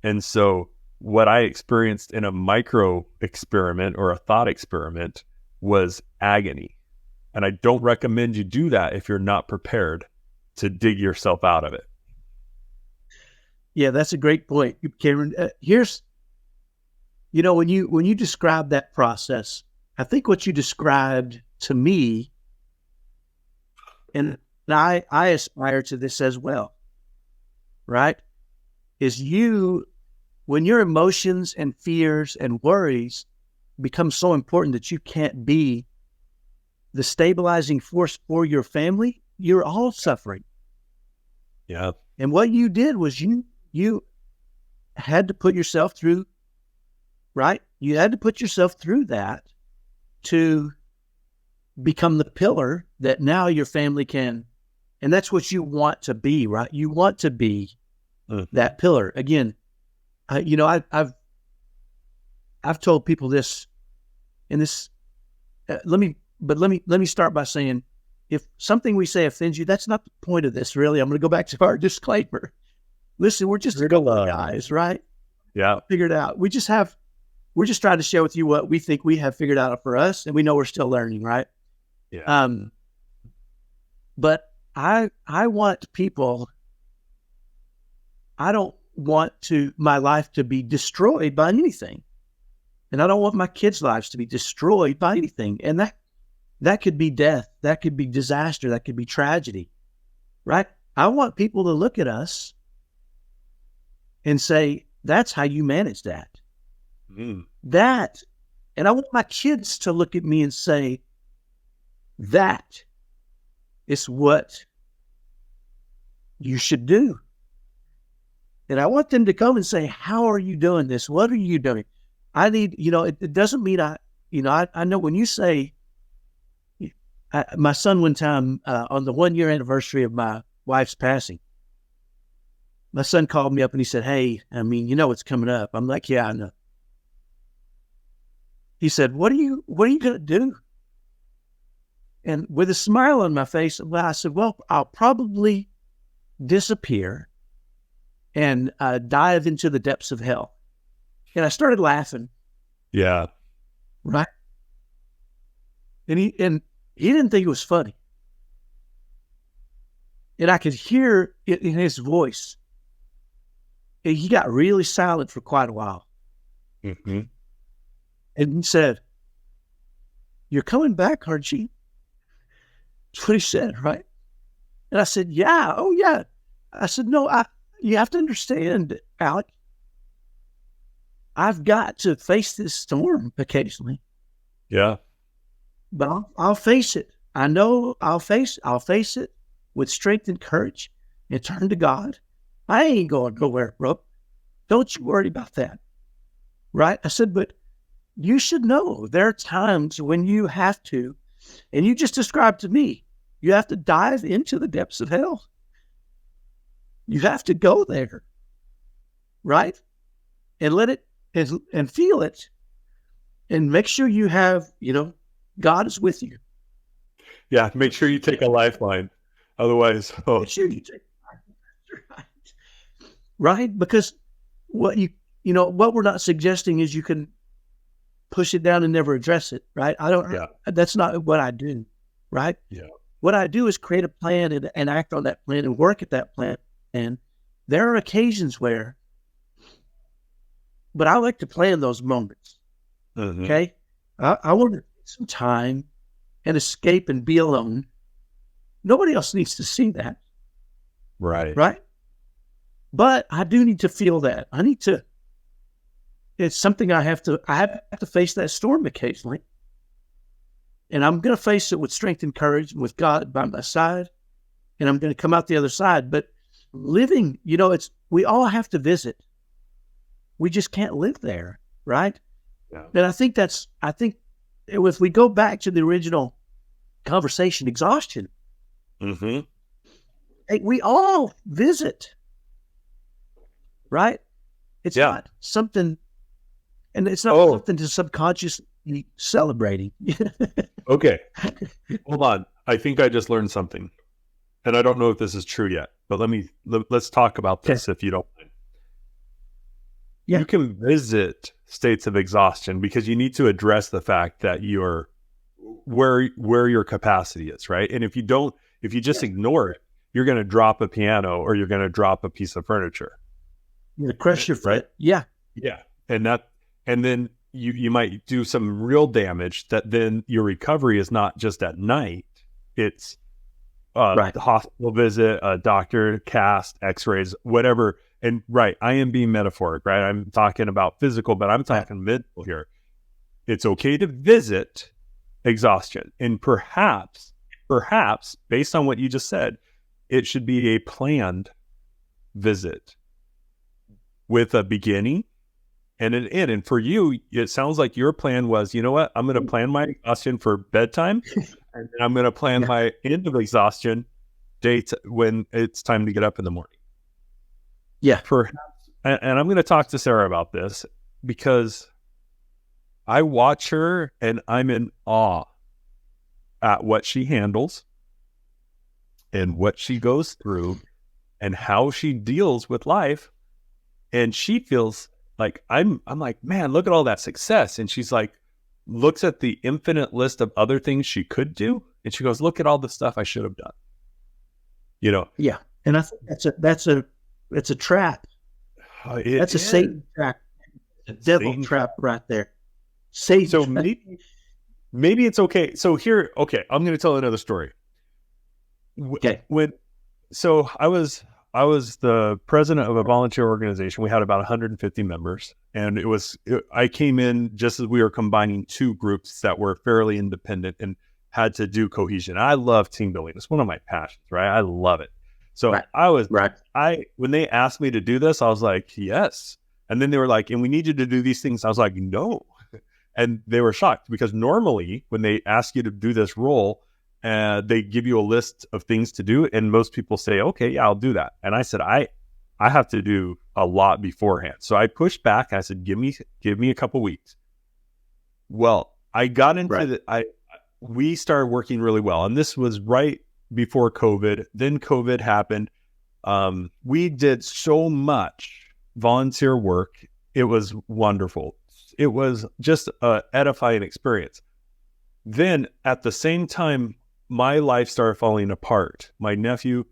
And so what I experienced in a micro experiment or a thought experiment was agony. And I don't recommend you do that if you're not prepared to dig yourself out of it. Yeah, that's a great point, Cameron. Here's, when you describe that process, I think what you described to me, and I aspire to this as well, right? Is when your emotions and fears and worries become so important that you can't be the stabilizing force for your family, you're all suffering. Yeah. And what you did was you had to put yourself through, right? You had to put yourself through that to become the pillar that now your family can, and that's what you want to be, right? You want to be that pillar. Again, I've told people this, and this, let me start by saying, if something we say offends you, that's not the point of this, really. I'm going to go back to our disclaimer. Listen, we're just a couple of guys, right? Yeah. Figured out. We're just trying to share with you what we think we have figured out for us, and we know we're still learning, right? Yeah. But I want people, I don't want my life to be destroyed by anything. And I don't want my kids' lives to be destroyed by anything. And that could be death. That could be disaster. That could be tragedy, right? I want people to look at us and say, that's how you manage that. That, and I want my kids to look at me and say, that is what you should do. And I want them to come and say, how are you doing this? What are you doing? I need, it doesn't mean I know when you say, my son one time, on the 1-year anniversary of my wife's passing, my son called me up and he said, hey, it's coming up. I'm like, yeah, I know. He said, what are you going to do? And with a smile on my face, I said, well, I'll probably disappear and dive into the depths of hell. And I started laughing. Yeah. Right. And he didn't think it was funny. And I could hear it in his voice. And he got really silent for quite a while. Mm-hmm. And he said, you're coming back, aren't you? That's what he said, right? And I said, yeah. Oh, yeah. I said, no, you have to understand, Alec. I've got to face this storm occasionally. Yeah. But I'll face it. I know I'll face it with strength and courage and turn to God. I ain't going nowhere, bro. Don't you worry about that. Right? I said, but you should know there are times when you have to, and you just described to me, you have to dive into the depths of hell. You have to go there. Right? And let it, and feel it, and make sure you have, God is with you. Yeah, make sure you take a lifeline. Otherwise, Make sure you take right? Because what what we're not suggesting is you can push it down and never address it, right? That's not what I do, right? Yeah. What I do is create a plan and act on that plan and work at that plan. And there are occasions where, but I like to plan those moments. Mm-hmm. Okay. I want to take some time and escape and be alone. Nobody else needs to see that. Right. Right. But I do need to feel that. It's something I have to face that storm occasionally. And I'm going to face it with strength and courage and with God by my side. And I'm going to come out the other side. But living, we all have to visit. We just can't live there, right? Yeah. And I think if we go back to the original conversation, exhaustion, mm-hmm. hey, we all visit, right? It's not something, and it's not something to subconsciously celebrating. Okay, hold on. I think I just learned something, and I don't know if this is true yet, but let's talk about this if you don't mind. Yeah. You can visit states of exhaustion because you need to address the fact that you're where your capacity is, right? And if you just ignore it, you're going to drop a piano or you're going to drop a piece of furniture. You crush your foot. Right? Yeah. Yeah. And then you might do some real damage that then your recovery is not just at night. It's the hospital visit, a doctor, cast, x-rays, whatever. And I am being metaphoric, right? I'm talking about physical, but I'm talking mental here. It's okay to visit exhaustion. And perhaps, based on what you just said, it should be a planned visit with a beginning and an end. And for you, it sounds like your plan was, you know what? I'm going to plan my exhaustion for bedtime, and then I'm going to plan my end of exhaustion date when it's time to get up in the morning. Yeah. And I'm going to talk to Sarah about this because I watch her and I'm in awe at what she handles and what she goes through and how she deals with life. And she feels like I'm like, man, look at all that success. And she's like, looks at the infinite list of other things she could do. And she goes, look at all the stuff I should have done. Yeah. And I think that's a trap. That's a Satan trap. A devil Satan trap right there. Satan. So maybe it's okay. So here, I'm going to tell another story. Okay. I was the president of a volunteer organization. We had about 150 members, and I came in just as we were combining two groups that were fairly independent and had to do cohesion. I love team building. It's one of my passions, right? I love it. So when they asked me to do this, I was like, yes. And then they were like, and we need you to do these things. I was like, no. And they were shocked because normally when they ask you to do this role, they give you a list of things to do. And most people say, okay, yeah, I'll do that. And I said, I have to do a lot beforehand. So I pushed back. I said, give me a couple weeks. Well, I got into we started working really well. And this was right before COVID. Then COVID happened. We did so much volunteer work. It was wonderful. It was just an edifying experience. Then at the same time, my life started falling apart. My nephew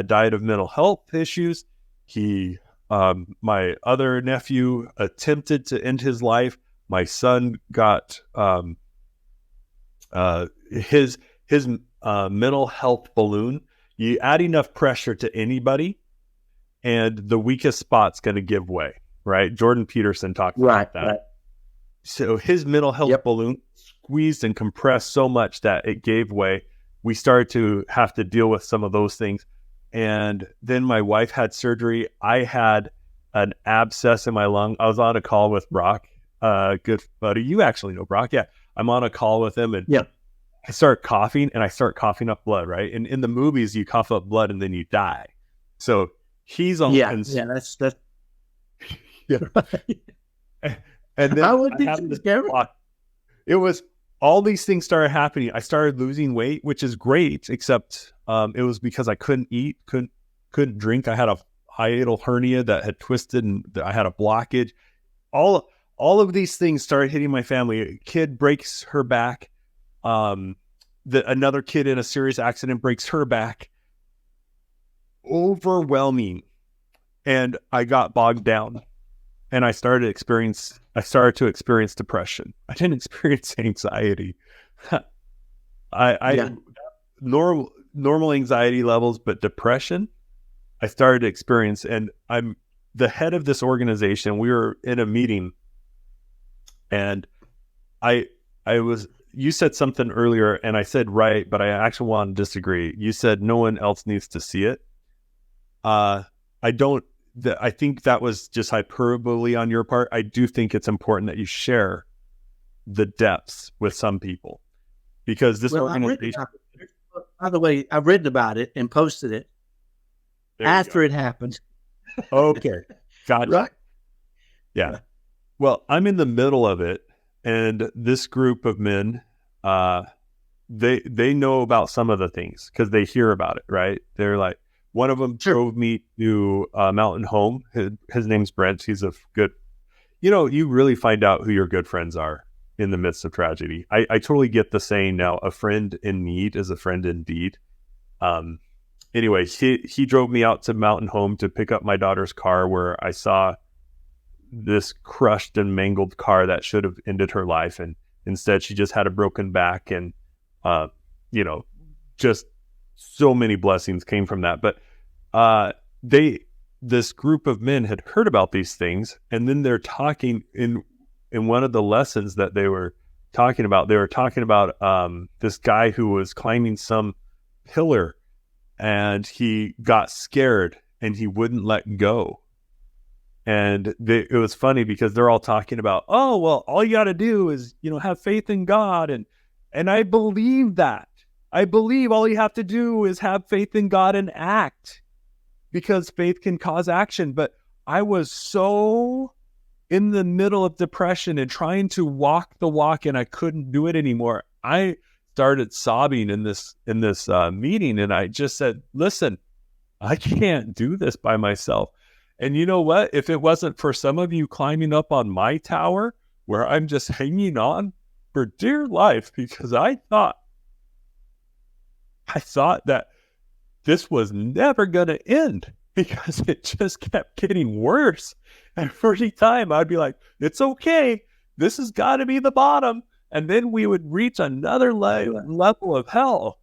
died of mental health issues. My other nephew attempted to end his life. My son got his mental health balloon. You add enough pressure to anybody, and the weakest spot's going to give way. Right? Jordan Peterson talked about that. Right. So his mental health balloon squeezed and compressed so much that it gave way. We started to have to deal with some of those things. And then my wife had surgery. I had an abscess in my lung. I was on a call with Brock, good buddy. You actually know Brock. Yeah. I'm on a call with him and I start coughing and I start coughing up blood, right? And in the movies, you cough up blood and then you die. So he's on. That's And then I would be scared. It was all these things started happening. I started losing weight, which is great, except it was because I couldn't eat, couldn't drink. I had a hiatal hernia that had twisted, and I had a blockage. All of these things started hitting my family. A kid breaks her back. Another kid in a serious accident breaks her back. Overwhelming, and I got bogged down. And I started to experience depression. I didn't experience anxiety. Normal anxiety levels, but depression, I started to experience. And I'm the head of this organization. We were in a meeting, and you said something earlier, and I said right, but I actually want to disagree. You said no one else needs to see it. I think that was just hyperbole on your part. I do think it's important that you share the depths with some people, because this organization. By the way, I've written about it and posted it after it happened. Okay, gotcha. Right? Yeah. Well, I'm in the middle of it, and this group of men, they know about some of the things because they hear about it. Right? They're like. One of them drove me to Mountain Home. His name's Brent. He's a good, you really find out who your good friends are in the midst of tragedy. I totally get the saying now, a friend in need is a friend indeed. Anyway, he drove me out to Mountain Home to pick up my daughter's car, where I saw this crushed and mangled car that should have ended her life. And instead she just had a broken back, and, just so many blessings came from that. But, this group of men had heard about these things, and then they're talking in one of the lessons that they were talking about. They were talking about this guy who was climbing some pillar, and he got scared and he wouldn't let go. And it was funny because they're all talking about, oh, well, all you got to do is, have faith in God. And I believe that. I believe all you have to do is have faith in God and act, because faith can cause action. But I was so in the middle of depression and trying to walk the walk, and I couldn't do it anymore. I started sobbing in this meeting, and I just said, listen, I can't do this by myself. And you know what? If it wasn't for some of you climbing up on my tower, where I'm just hanging on for dear life, because I thought that this was never going to end, because it just kept getting worse. And every time I'd be like, it's okay, this has got to be the bottom. And then we would reach another level of hell.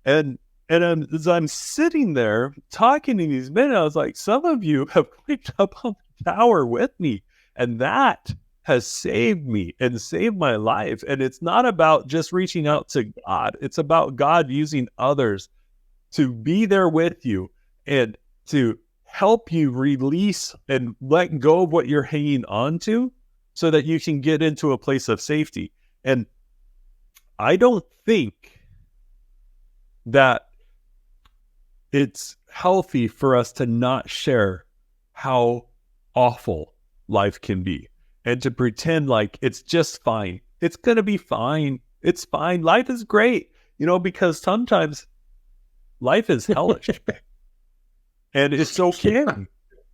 And as I'm sitting there talking to these men, I was like, some of you have climbed up on the tower with me, and that has saved me and saved my life. And it's not about just reaching out to God. It's about God using others to be there with you and to help you release and let go of what you're hanging on to, so that you can get into a place of safety. And I don't think that it's healthy for us to not share how awful life can be, and to pretend like it's just fine. It's going to be fine. It's fine. Life is great, because sometimes life is hellish. And it's okay.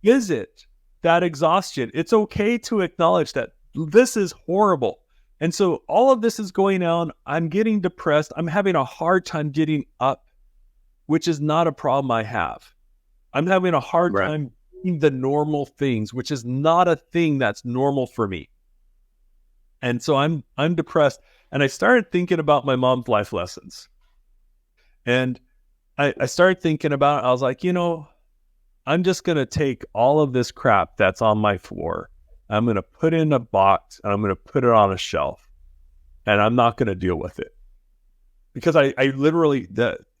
Visit that exhaustion. It's okay to acknowledge that this is horrible. And so all of this is going on. I'm getting depressed. I'm having a hard time getting up, which is not a problem I have. I'm having a hard time doing the normal things, which is not a thing that's normal for me. And so I'm depressed. And I started thinking about my mom's life lessons. And I started thinking about it. I was like, I'm just going to take all of this crap that's on my floor. I'm going to put it in a box, and I'm going to put it on a shelf, and I'm not going to deal with it. Because I literally,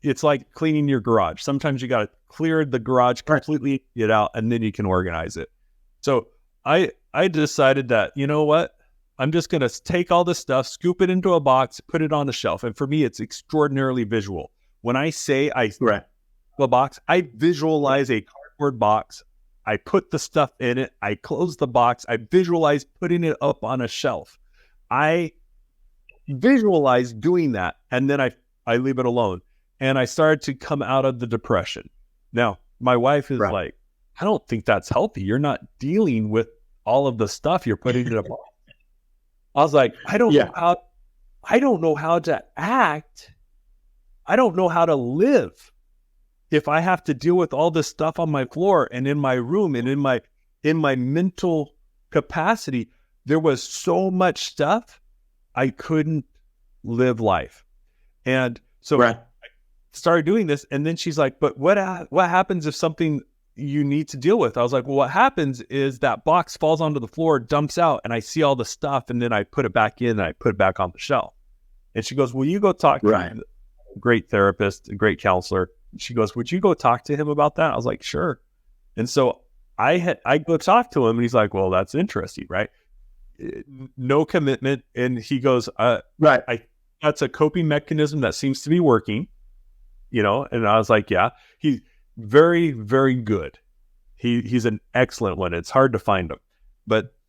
it's like cleaning your garage. Sometimes you got to clear the garage completely, get out, and then you can organize it. So I decided that, you know what? I'm just going to take all this stuff, scoop it into a box, put it on a shelf. And for me, it's extraordinarily visual. When I say a box, I visualize a cardboard box. I put the stuff in it. I close the box. I visualize putting it up on a shelf. I visualize doing that, and then I leave it alone. And I started to come out of the depression. Now, my wife is like, I don't think that's healthy. You're not dealing with all of the stuff you're putting in a box. I was like, I don't know how to act. I don't know how to live if I have to deal with all this stuff on my floor and in my room and in my mental capacity. There was so much stuff, I couldn't live life. And so I started doing this, and then she's like, but what happens if something you need to deal with? I was like, well, what happens is that box falls onto the floor, dumps out, and I see all the stuff, and then I put it back in and I put it back on the shelf. And she goes, will you go talk to a great therapist, a great counselor? She goes, would you go talk to him about that? I was like, sure. And so I go talk to him, and he's like, well, that's interesting, right? No commitment. And he goes, that's a coping mechanism that seems to be working, and I was like, yeah, he's very, very good. He's an excellent one. It's hard to find him.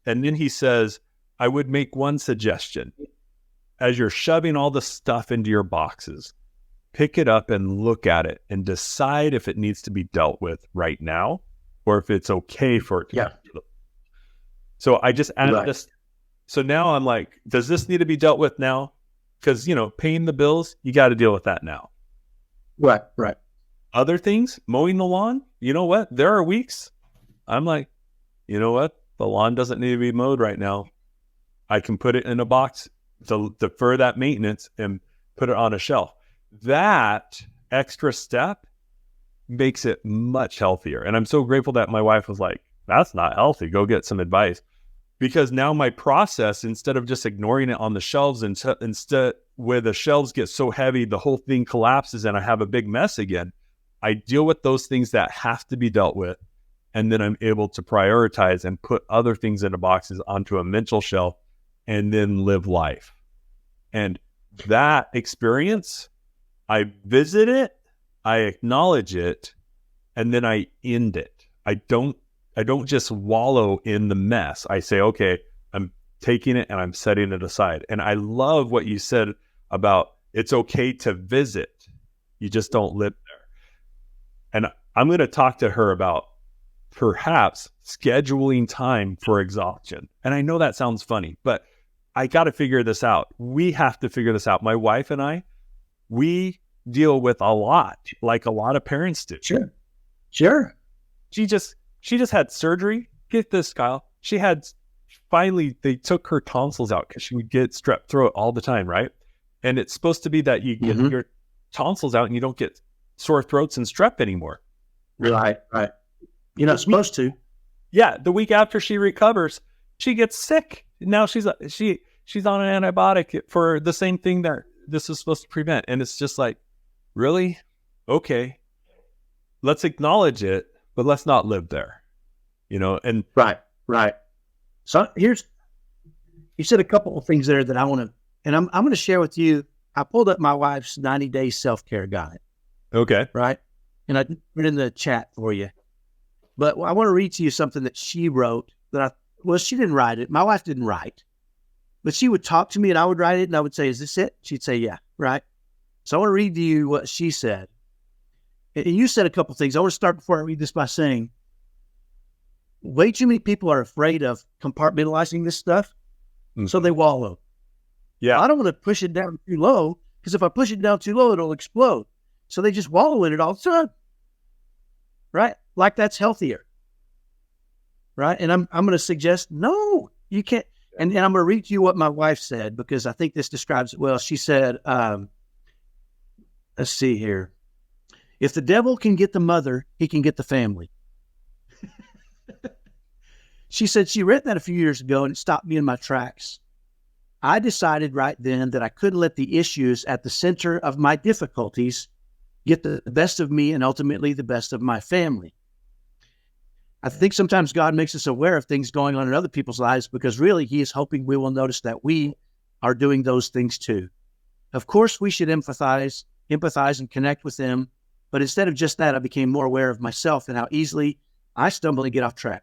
And then he says, I would make one suggestion. As you're shoving all the stuff into your boxes, pick it up and look at it and decide if it needs to be dealt with right now, or if it's okay for it to be. So I just added this. So now I'm like, does this need to be dealt with now? Because, paying the bills, you got to deal with that now. Right, right. Other things, mowing the lawn, you know what? There are weeks I'm like, you know what? The lawn doesn't need to be mowed right now. I can put it in a box to defer that maintenance and put it on a shelf. That extra step makes it much healthier. And I'm so grateful that my wife was like, that's not healthy. Go get some advice. Because now my process, instead of just ignoring it on the shelves, instead where the shelves get so heavy, the whole thing collapses and I have a big mess again, I deal with those things that have to be dealt with. And then I'm able to prioritize and put other things into boxes onto a mental shelf and then live life. And that experience, I visit it, I acknowledge it, and then I end it. I don't just wallow in the mess. I say, okay, I'm taking it and I'm setting it aside. And I love what you said about it's okay to visit. You just don't live there. And I'm going to talk to her about perhaps scheduling time for exhaustion. And I know that sounds funny, but I got to figure this out. We have to figure this out. My wife and I, we deal with a lot, like a lot of parents do. Sure. She just had surgery. Get this, Kyle. Finally, they took her tonsils out because she would get strep throat all the time, right? And it's supposed to be that you get your tonsils out and you don't get sore throats and strep anymore. Right. You're not supposed to. Yeah, the week after she recovers, she gets sick. Now she's on an antibiotic for the same thing that this is supposed to prevent. And it's just like, really? Okay. Let's acknowledge it, but let's not live there. And right. So you said a couple of things there that I want to, and I'm going to share with you. I pulled up my wife's 90-day self-care guide. Okay. Right. And I put it in the chat for you. But I want to read to you something that she wrote she didn't write it. My wife didn't write, but she would talk to me and I would write it and I would say, is this it? She'd say, yeah. Right. So I want to read to you what she said. And you said a couple of things. I want to start before I read this by saying, way too many people are afraid of compartmentalizing this stuff. So they wallow. Yeah. I don't want to push it down too low because if I push it down too low, it'll explode. So they just wallow in it all the time. Right? Like that's healthier. Right? And I'm going to suggest, no, you can't. And I'm going to read to you what my wife said because I think this describes it well. She said, let's see here. If the devil can get the mother, he can get the family. She said she read that a few years ago and it stopped me in my tracks. I decided right then that I couldn't let the issues at the center of my difficulties get the best of me and ultimately the best of my family. I think sometimes God makes us aware of things going on in other people's lives because really he is hoping we will notice that we are doing those things too. Of course, we should empathize and connect with them. But instead of just that, I became more aware of myself and how easily I stumble and get off track.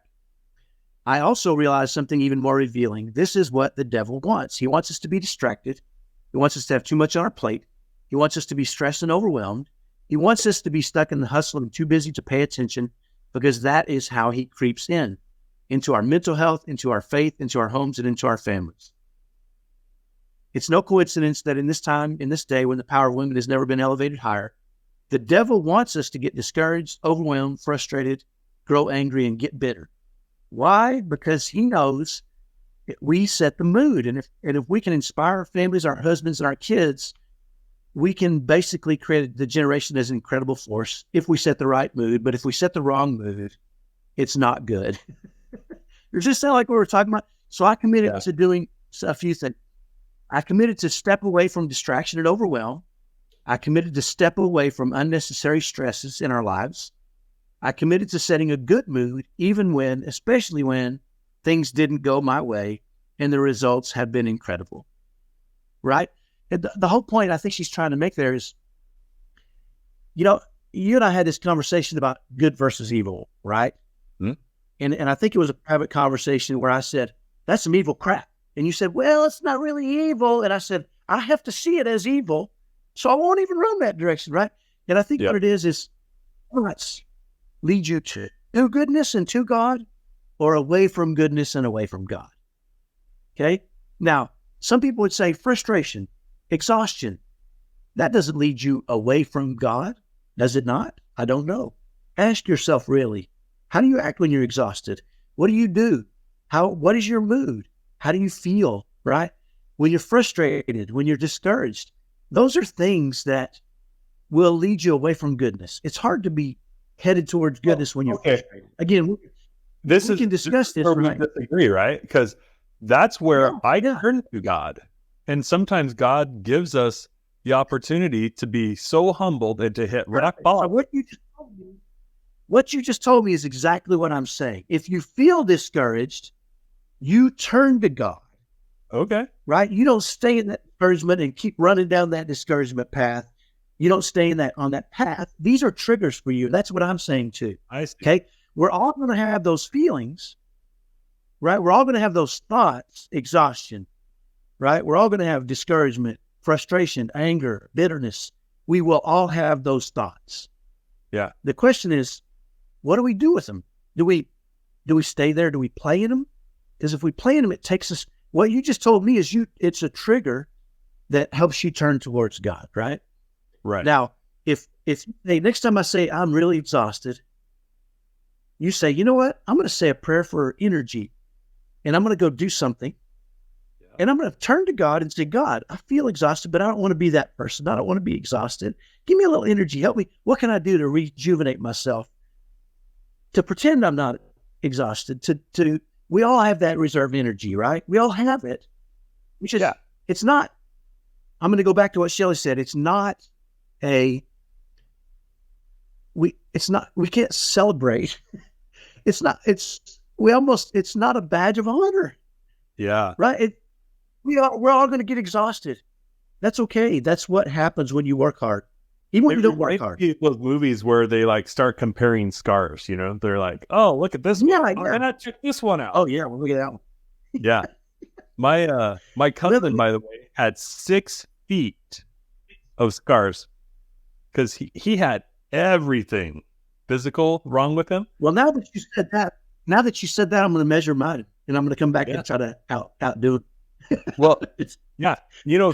I also realized something even more revealing. This is what the devil wants. He wants us to be distracted. He wants us to have too much on our plate. He wants us to be stressed and overwhelmed. He wants us to be stuck in the hustle and too busy to pay attention because that is how he creeps into our mental health, into our faith, into our homes, and into our families. It's no coincidence that in this time, in this day, when the power of women has never been elevated higher, the devil wants us to get discouraged, overwhelmed, frustrated, grow angry, and get bitter. Why? Because he knows we set the mood. And if we can inspire our families, our husbands, and our kids, we can basically create the generation as an incredible force if we set the right mood. But if we set the wrong mood, it's not good. Does this sound like what we're talking about? So I committed to doing a few things. I committed to step away from distraction and overwhelm. I committed to step away from unnecessary stresses in our lives. I committed to setting a good mood, especially when things didn't go my way, and the results have been incredible. Right? And the whole point I think she's trying to make there is, you and I had this conversation about good versus evil, right? And I think it was a private conversation where I said, that's some evil crap. And you said, well, it's not really evil. And I said, I have to see it as evil, so I won't even run that direction, right? And I think what it is let's lead you to goodness and to God, or away from goodness and away from God. Okay? Now, some people would say frustration, exhaustion. That doesn't lead you away from God, does it not? I don't know. Ask yourself really, how do you act when you're exhausted? What do you do? What is your mood? How do you feel, right? When you're frustrated, when you're discouraged, those are things that will lead you away from goodness. It's hard to be headed towards goodness when you're frustrated. Again, we can discuss this. Where we disagree, right? Because that's where I Yeah. turn to God. And sometimes God gives us the opportunity to be so humbled and to hit rock So bottom. what you just told me is exactly what I'm saying. If you feel discouraged, you turn to God, Okay. right? You don't stay in that discouragement and keep running down that discouragement path. You don't stay on that path. These are triggers for you. That's what I'm saying too. I see. Okay. We're all going to have those feelings, right? We're all going to have those thoughts, exhaustion, right? We're all going to have discouragement, frustration, anger, bitterness. We will all have those thoughts. Yeah. The question is, what do we do with them? Do we stay there? Do we play in them? Because if we play in them, it takes us, what you just told me is it's a trigger that helps you turn towards God, right? Right. Now, if next time I say I'm really exhausted, you say, you know what? I'm going to say a prayer for energy, and I'm going to go do something, and I'm going to turn to God and say, God, I feel exhausted, but I don't want to be that person. I don't want to be exhausted. Give me a little energy. Help me. What can I do to rejuvenate myself? To pretend I'm not exhausted. We all have that reserve energy, right? We all have it. It's not. I'm going to go back to what Shelley said. It's not we can't celebrate. It's not a badge of honor. Yeah. Right. We're all going to get exhausted. That's okay. That's what happens when you work hard. Even when you don't work hard. Those movies where they like start comparing scars, you know, they're like, oh, look at this one. Oh, and I took this one out. Oh yeah. Well, look at that one. Yeah. My cousin, by the way, had 6 feet of scars because he had everything physical wrong with him. Well, now that you said that, I'm going to measure mine, and I'm going to come back and try to outdo it. Well, yeah, you know,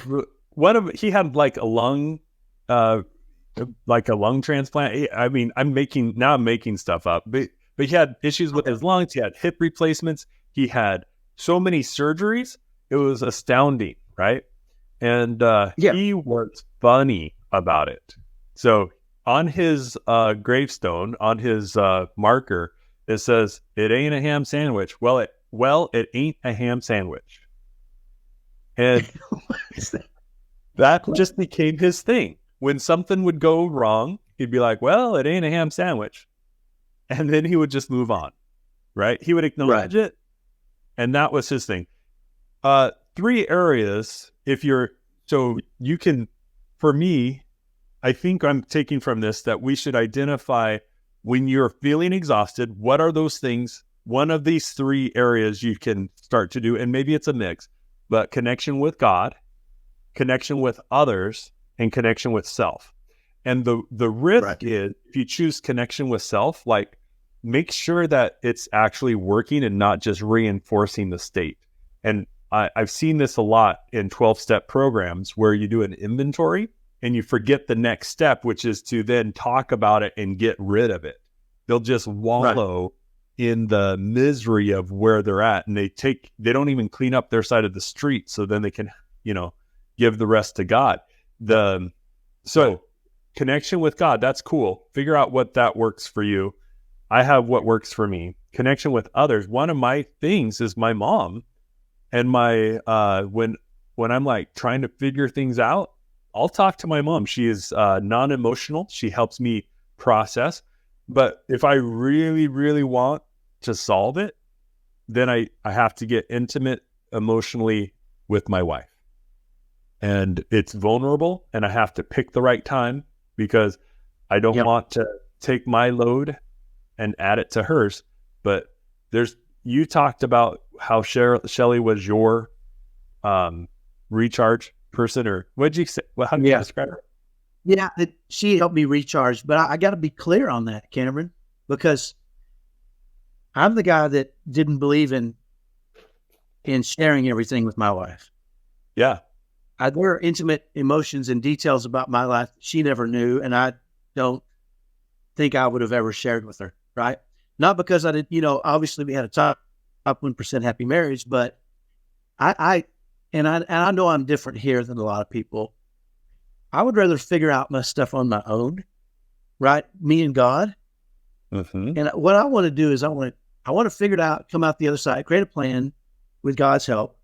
he had like a lung transplant. I mean, I'm making stuff up, but he had issues with his lungs. He had hip replacements. He had so many surgeries. It was astounding, right? And he was funny about it. So on his gravestone, on his marker, it says, "It ain't a ham sandwich." Well, it ain't a ham sandwich. And that just became his thing. When something would go wrong, he'd be like, well, it ain't a ham sandwich. And then he would just move on, right? He would acknowledge it. And that was his thing. 3 areas, for me, I think I'm taking from this that we should identify when you're feeling exhausted, what are those things? One of these 3 areas you can start to do, and maybe it's a mix, but connection with God, connection with others, and connection with self. And the risk is, if you choose connection with self, like, make sure that it's actually working and not just reinforcing the state. And I've seen this a lot in 12-step programs where you do an inventory and you forget the next step, which is to then talk about it and get rid of it. They'll just wallow in the misery of where they're at, and they don't even clean up their side of the street, so then they can, give the rest to God. Connection with God, that's cool. Figure out what that works for you. I have what works for me. Connection with others. One of my things is my mom, and my when I'm like trying to figure things out, I'll talk to my mom. She is non-emotional. She helps me process. But if I really, really want to solve it, then I have to get intimate emotionally with my wife. And it's vulnerable, and I have to pick the right time because I don't want to take my load and add it to hers. But you talked about how Shelley was your recharge person, or what did you say? Well, how did you describe her? Yeah, she helped me recharge, but I got to be clear on that, Cameron, because I'm the guy that didn't believe in in sharing everything with my wife. Yeah. There were intimate emotions and details about my life she never knew, and I don't think I would have ever shared with her, right? Not because I did, obviously we had a top 1% happy marriage, but I know I'm different here than a lot of people. I would rather figure out my stuff on my own, right? Me and God. Mm-hmm. And what I want to do is I want to figure it out, come out the other side, create a plan with God's help,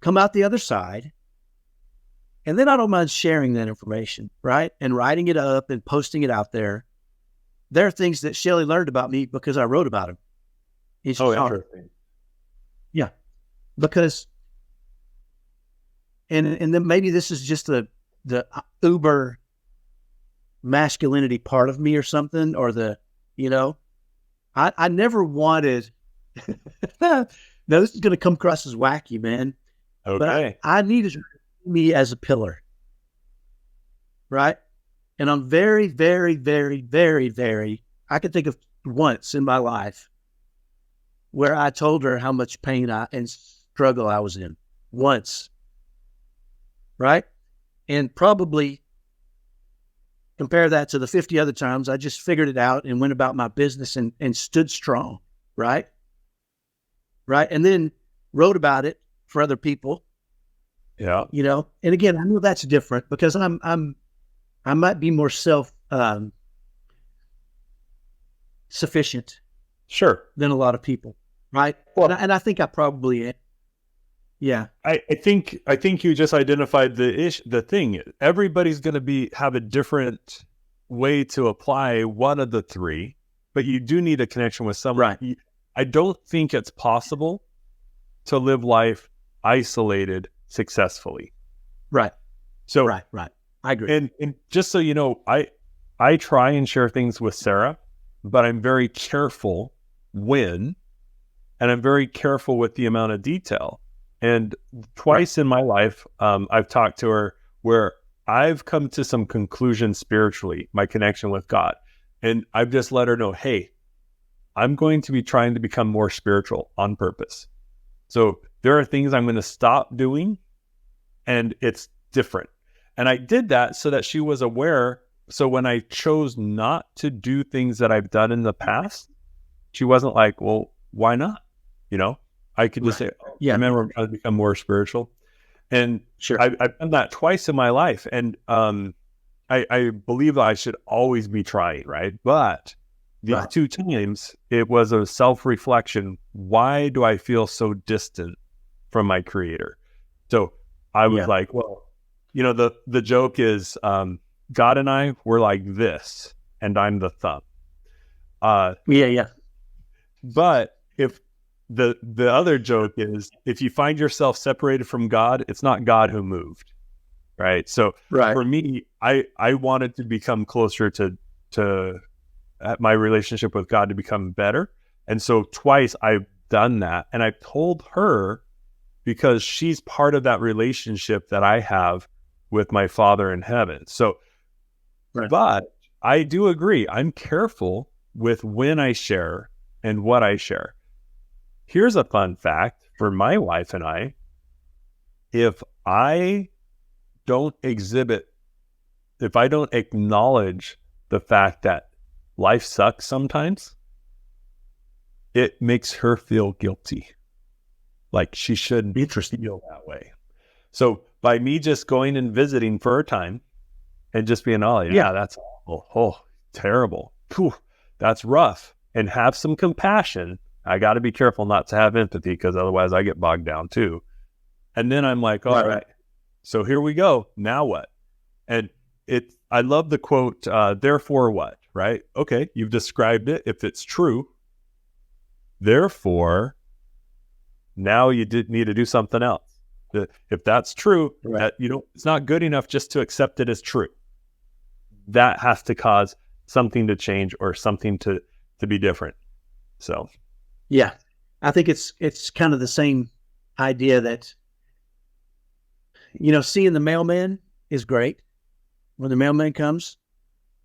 come out the other side. And then I don't mind sharing that information, right? And writing it up and posting it out there. There are things that Shelley learned about me because I wrote about them. Interesting. Yeah. Because, and then maybe this is just the uber masculinity part of me or something, or I never wanted, now this is going to come across as wacky, man. Okay. But I needed me as a pillar, right? And I'm very, very, very, very, very, I can think of once in my life where I told her how much pain and struggle I was in. Once. Right? And probably compare that to the 50 other times I just figured it out and went about my business and stood strong. Right? Right? And then wrote about it for other people. Yeah. And again, I know that's different because I might be more sufficient. Sure. Than a lot of people. Right? Well, and I think I probably am. Yeah. I think you just identified the thing. Everybody's going to have a different way to apply one of the three, but you do need a connection with someone. Right. I don't think it's possible to live life isolated successfully. Right. So right. I agree. And just so you know, I try and share things with Sarah, but I'm very careful and I'm very careful with the amount of detail. And twice in my life, I've talked to her where I've come to some conclusion spiritually, my connection with God. And I've just let her know, hey, I'm going to be trying to become more spiritual on purpose. So there are things I'm going to stop doing, and it's different. And I did that so that she was aware. So when I chose not to do things that I've done in the past, she wasn't like, well, why not? I could just say, remember, I'm trying to become more spiritual. And sure, I've done that twice in my life. And I believe I should always be trying, right? But these two times, it was a self-reflection. Why do I feel so distant from my creator? So I was like, well, the joke is God and I, we're like this, and I'm the thumb. But if the other joke is, if you find yourself separated from God, it's not God who moved, right? So for me, I wanted to become closer to my relationship with God to become better. And so twice I've done that. And I've told her because she's part of that relationship that I have with my Father in heaven. So, but I do agree. I'm careful with when I share and what I share. Here's a fun fact for my wife and I. If I don't acknowledge the fact that life sucks sometimes, it makes her feel guilty. Like she shouldn't feel that way. So by me just going and visiting for a time and just being, that's awful. Oh, terrible. Whew, that's rough. And have some compassion. I got to be careful not to have empathy because otherwise I get bogged down too. And then I'm like, all right, so here we go. Now what? And I love the quote, therefore what, right? Okay, you've described it. If it's true, therefore, now you need to do something else. If that's true, that it's not good enough just to accept it as true. That has to cause something to change or something to be different. So, yeah, I think it's kind of the same idea that, seeing the mailman is great when the mailman comes,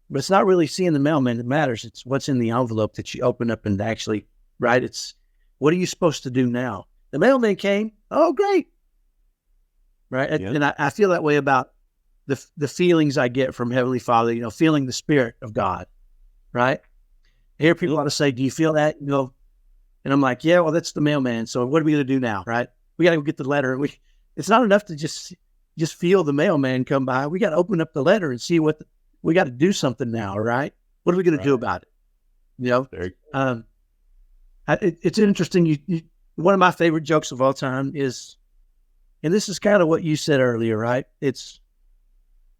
but it's not really seeing the mailman that matters. It's what's in the envelope that you open up and actually, right? It's what are you supposed to do now? The mailman came, Oh, great. Right. Yeah. And I feel that way about the feelings I get from Heavenly Father, feeling the Spirit of God. Right. I hear people ought to say, do you feel that? And I'm like, yeah, well, that's the mailman. So what are we going to do now? Right. We got to go get the letter. It's not enough to just feel the mailman come by. We got to open up the letter and see we got to do something now. Right. What are we going to do about it? It's interesting. One of my favorite jokes of all time is, and this is kind of what you said earlier, right? It's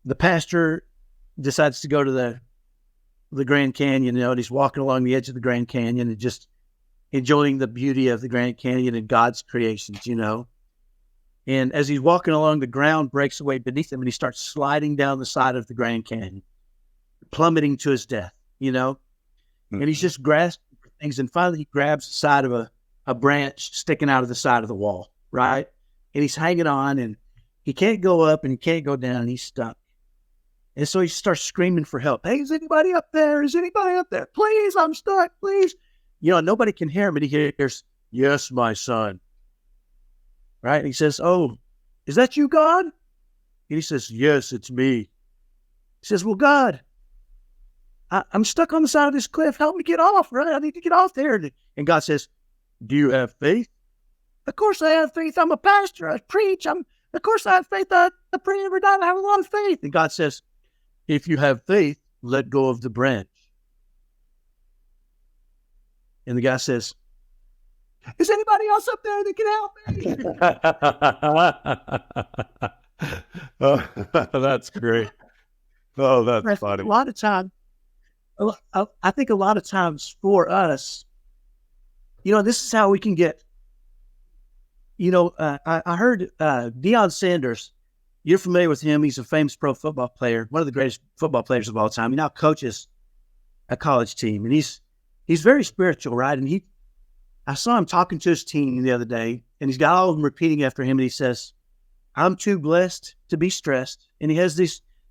the pastor decides to go to the Grand Canyon, and he's walking along the edge of the Grand Canyon and just enjoying the beauty of the Grand Canyon and God's creations, And as he's walking along, the ground breaks away beneath him and he starts sliding down the side of the Grand Canyon, plummeting to his death, And he's just grasping for things. And finally he grabs the side of a branch sticking out of the side of the wall, right? And he's hanging on and he can't go up and he can't go down and he's stuck. And so he starts screaming for help. Hey, is anybody up there? Is anybody up there? Please, I'm stuck, please. Nobody can hear him, but he hears, yes, my son. Right? And he says, oh, is that you, God? And he says, yes, it's me. He says, well, God, I'm stuck on the side of this cliff. Help me get off, right? I need to get off there. And God says, do you have faith? Of course I have faith. I'm a pastor. I preach. Of course I have faith. I pray every night. I have a lot of faith. And God says, if you have faith, let go of the branch. And the guy says, is anybody else up there that can help me? Oh, that's great. Oh, that's funny. A lot of time, I think a lot of times for us, this is how we can get, I heard Deion Sanders. You're familiar with him. He's a famous pro football player, one of the greatest football players of all time. He now coaches a college team, and he's very spiritual, right? And I saw him talking to his team the other day, and he's got all of them repeating after him, and he says, I'm too blessed to be stressed. And he has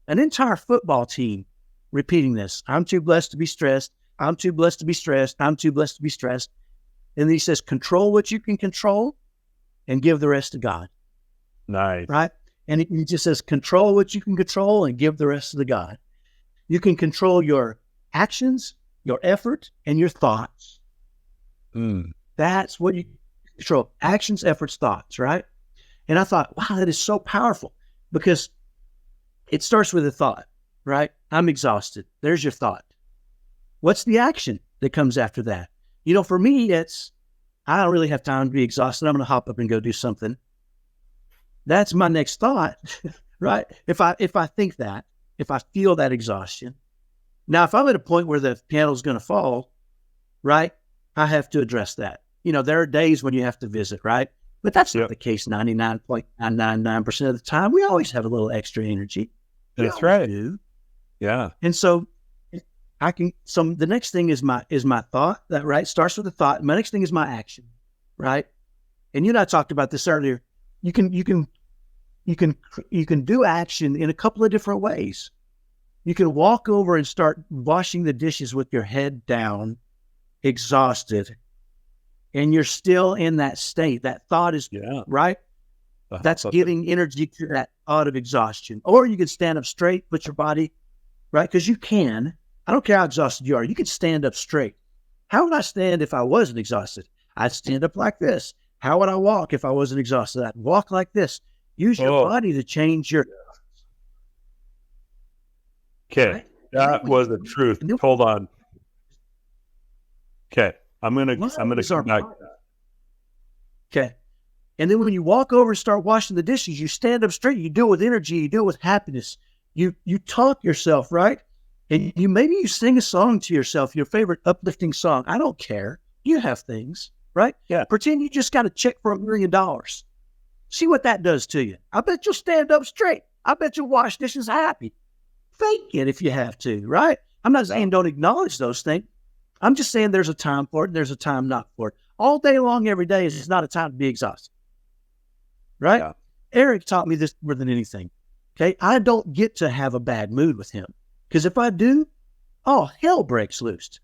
an entire football team repeating this. I'm too blessed to be stressed. I'm too blessed to be stressed. I'm too blessed to be stressed. And then he says, control what you can control and give the rest to God. Nice. Right? And he just says, control what you can control and give the rest to God. You can control your actions, your effort, and your thoughts. That's what you control. Actions, efforts, thoughts, right? And I thought, wow, that is so powerful because it starts with a thought, right? I'm exhausted. There's your thought. What's the action that comes after that? For me, I don't really have time to be exhausted. I'm going to hop up and go do something. That's my next thought, right? If I think that, if I feel that exhaustion. Now, if I'm at a point where the piano's going to fall, right, I have to address that. There are days when you have to visit, right? But that's not the case 99.999% of the time. We always have a little extra energy. That's right. Do. Yeah. And so the next thing is my thought, that right? Starts with a thought. My next thing is my action, right? And you and I talked about this earlier. You can do action in a couple of different ways. You can walk over and start washing the dishes with your head down, exhausted, and you're still in that state. That thought is right. That's giving energy to that thought of exhaustion. Or you can stand up straight, put your body right, because you can. I don't care how exhausted you are. You can stand up straight. How would I stand if I wasn't exhausted? I'd stand up like this. How would I walk if I wasn't exhausted? I'd walk like this. Use your body to change your. Okay, right? That was the truth. Hold on. Okay, I'm gonna come back. Okay, and then when you walk over and start washing the dishes, you stand up straight. You do it with energy. You do it with happiness. You talk yourself, right? And maybe you sing a song to yourself, your favorite uplifting song. I don't care. You have things, right? Yeah. Pretend you just got a check for $1 million. See what that does to you. I bet you'll stand up straight. I bet you'll wash dishes happy. Fake it if you have to, right? I'm not saying don't acknowledge those things. I'm just saying there's a time for it and there's a time not for it. All day long, every day is not a time to be exhausted, right? Yeah. Eric taught me this more than anything. Okay, I don't get to have a bad mood with him because if I do, hell breaks loose.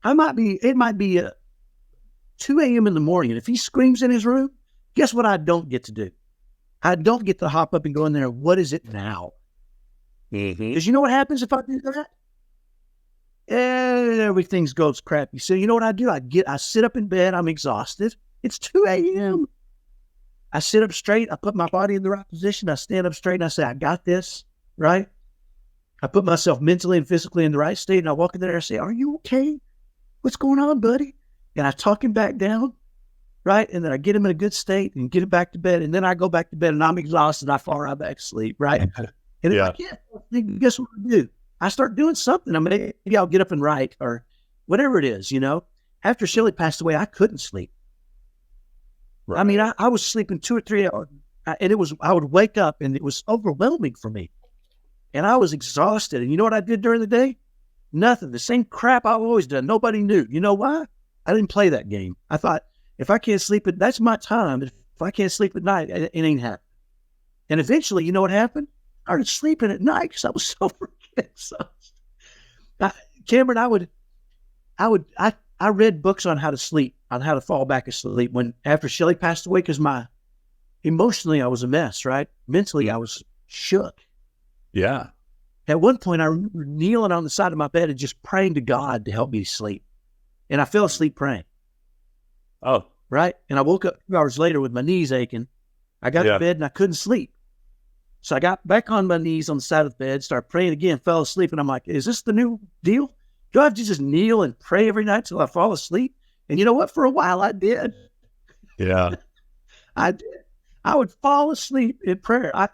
It might be 2 a.m. in the morning, and if he screams in his room, Guess what I don't get to do? I don't get to hop up and go in there. What is it now? Because you know what happens if I do that? Everything goes crappy. So you know what I do? I sit up in bed. I'm exhausted. It's 2 a.m. I sit up straight. I put my body in the right position. I stand up straight and I say, I got this, right? I put myself mentally and physically in the right state. And I walk in there and I say, are you okay? What's going on, buddy? And I talk him back down, right? And then I get him in a good state and get him back to bed. And then I go back to bed and I'm exhausted. I fall right back to sleep, right? And if I can't, guess what I do? I start doing something. I mean, maybe I'll get up and write or whatever it is, you know. After Shelley passed away, I couldn't sleep. Right. I mean, I was sleeping 2 or 3 hours, and I would wake up, and it was overwhelming for me. And I was exhausted. And you know what I did during the day? Nothing. The same crap I've always done. Nobody knew. You know why? I didn't play that game. I thought, if I can't sleep, that's my time. If I can't sleep at night, it ain't happening. And eventually, you know what happened? I started sleeping at night because I was so freaking exhausted. Cameron, I read books on how to sleep, on how to fall back asleep after Shelley passed away, because emotionally I was a mess, right? Mentally I was shook. Yeah. At one point I remember kneeling on the side of my bed and just praying to God to help me sleep. And I fell asleep praying. Oh. Right? And I woke up 2 hours later with my knees aching. I got to bed and I couldn't sleep. So I got back on my knees on the side of the bed, started praying again, fell asleep. And I'm like, is this the new deal? Do I have to just kneel and pray every night till I fall asleep? And you know what? For a while I did. Yeah. I did. I would fall asleep in prayer. I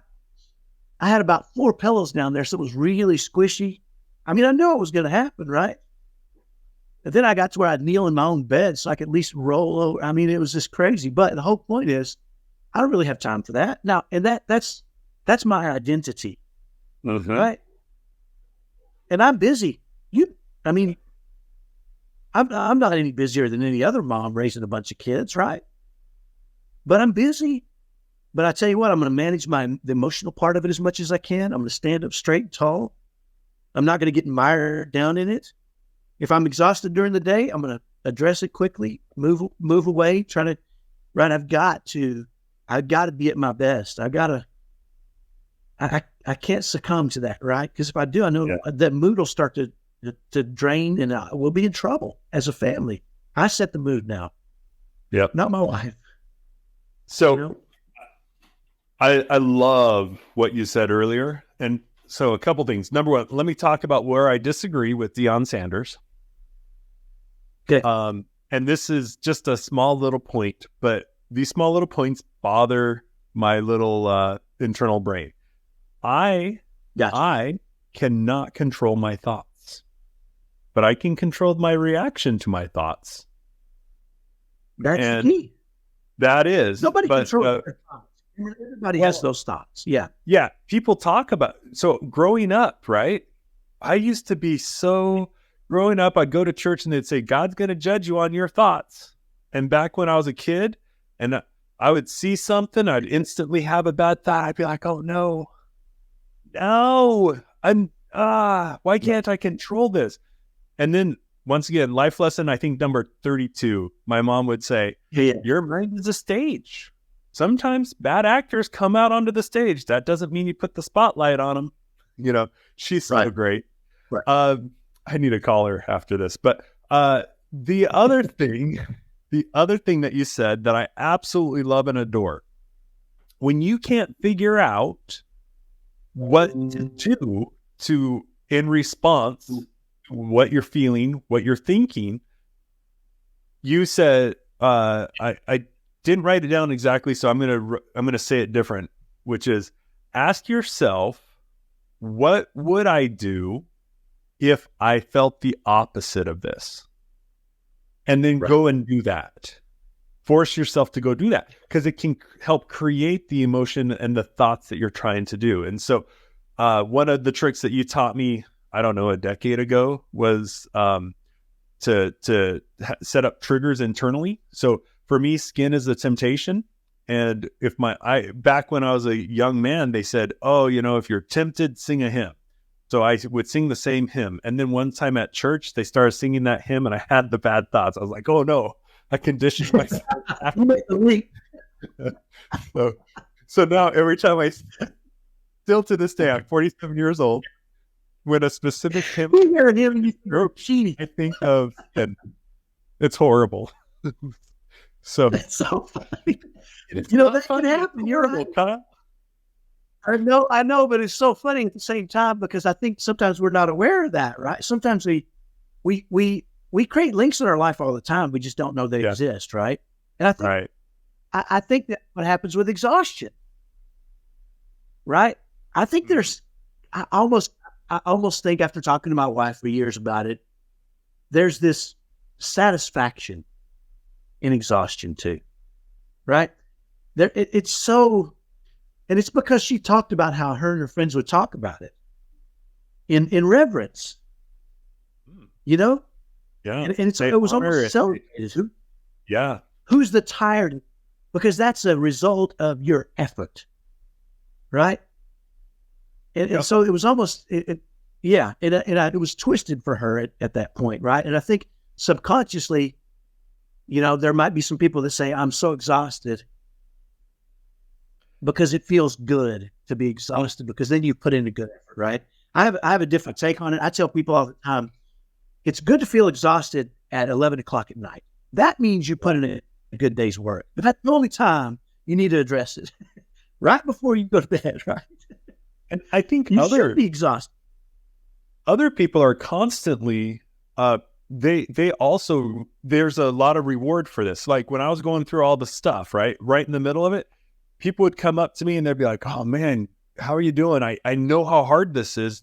had about 4 pillows down there, so it was really squishy. I mean, I knew it was going to happen, right? And then I got to where I'd kneel in my own bed so I could at least roll over. I mean, it was just crazy. But the whole point is, I don't really have time for that. Now, and that's my identity, right? And I'm busy. I'm not any busier than any other mom raising a bunch of kids, right? But I'm busy. But I tell you what, I'm going to manage the emotional part of it as much as I can. I'm going to stand up straight and tall. I'm not going to get mired down in it. If I'm exhausted during the day, I'm going to address it quickly, move away, right? I've got to be at my best. I can't succumb to that, right? Because if I do, I know that mood will start to drain, and we'll be in trouble as a family. I set the mood now. Yep. Not my wife. So, you know? I love what you said earlier. And so a couple things. Number one, let me talk about where I disagree with Deion Sanders. Okay. And this is just a small little point, but these small little points bother my little internal brain. I cannot control my thoughts, but I can control my reaction to my thoughts. That's the key. That is. Nobody controls their thoughts. Everybody has those thoughts. Yeah. Yeah. People talk about, so growing up, right? I used to be growing up, I'd go to church and they'd say, God's going to judge you on your thoughts. And back when I was a kid and I would see something, I'd instantly have a bad thought. I'd be like, oh no, why can't I control this? And then once again, life lesson, I think number 32, my mom would say, your mind is a stage. Sometimes bad actors come out onto the stage. That doesn't mean you put the spotlight on them. You know, she's so great. Right. I need to call her after this. But the other thing that you said that I absolutely love and adore, when you can't figure out what to do in response to what you're feeling, what you're thinking, you said, I didn't write it down exactly, so I'm gonna say it different, which is ask yourself, what would I do if I felt the opposite of this? And then go and do that. Force yourself to go do that, because it can help create the emotion and the thoughts that you're trying to do. And so one of the tricks that you taught me, I don't know, a decade ago was to set up triggers internally. So for me, skin is a temptation. And if back when I was a young man, they said, oh, if you're tempted, sing a hymn. So I would sing the same hymn. And then one time at church, they started singing that hymn and I had the bad thoughts. I was like, oh no, I conditioned myself. So now every time still to this day, I'm 47 years old. When a specific hymn, You hear him, I think of, and it's horrible. So that's so funny. it's That can happen. You're right. Kyle. I know, but it's so funny at the same time because I think sometimes we're not aware of that, right? Sometimes we create links in our life all the time. We just don't know they exist, right? And I think that what happens with exhaustion, right? I think I almost think after talking to my wife for years about it, there's this satisfaction in exhaustion too, right? It's so, and it's because she talked about how her and her friends would talk about it in reverence, Yeah. And it was almost celebrated. Who's the tired? Because that's a result of your effort, right? And so it was almost, it was twisted for her at that point, right? And I think subconsciously, there might be some people that say, I'm so exhausted because it feels good to be exhausted because then you put in a good effort, right? I have a different take on it. I tell people all the time, it's good to feel exhausted at 11 o'clock at night. That means you put in a good day's work. But that's the only time you need to address it. Right before you go to bed, right? And I think you should be exhausted. Other people are constantly, they also, there's a lot of reward for this. Like when I was going through all the stuff, right in the middle of it, people would come up to me and they'd be like, oh man, how are you doing? I know how hard this is.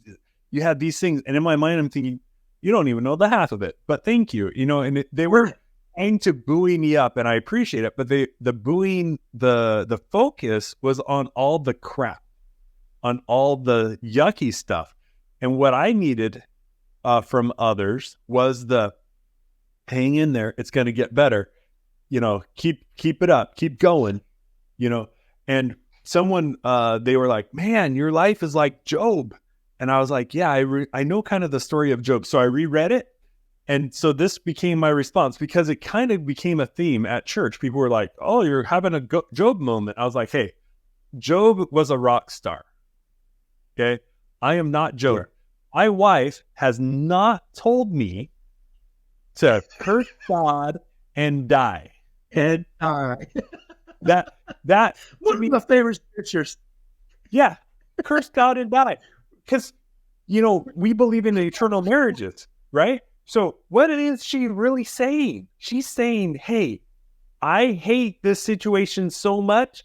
You have these things. And in my mind, I'm thinking, you don't even know the half of it, but thank you. And they were trying to buoy me up and I appreciate it. But the buoying, the focus was on all the crap, on all the yucky stuff. And what I needed from others was the hang in there. It's going to get better. Keep it up, keep going, and someone, they were like, man, your life is like Job. And I was like, yeah, I know kind of the story of Job. So I reread it. And so this became my response because it kind of became a theme at church. People were like, oh, you're having a Job moment. I was like, hey, Job was a rock star. Okay. I am not Job. Sure. My wife has not told me to curse God and die. And all right. That one of my favorite scriptures. Yeah. Curse God and die. Because, we believe in eternal marriages, right? So what is she really saying? She's saying, hey, I hate this situation so much.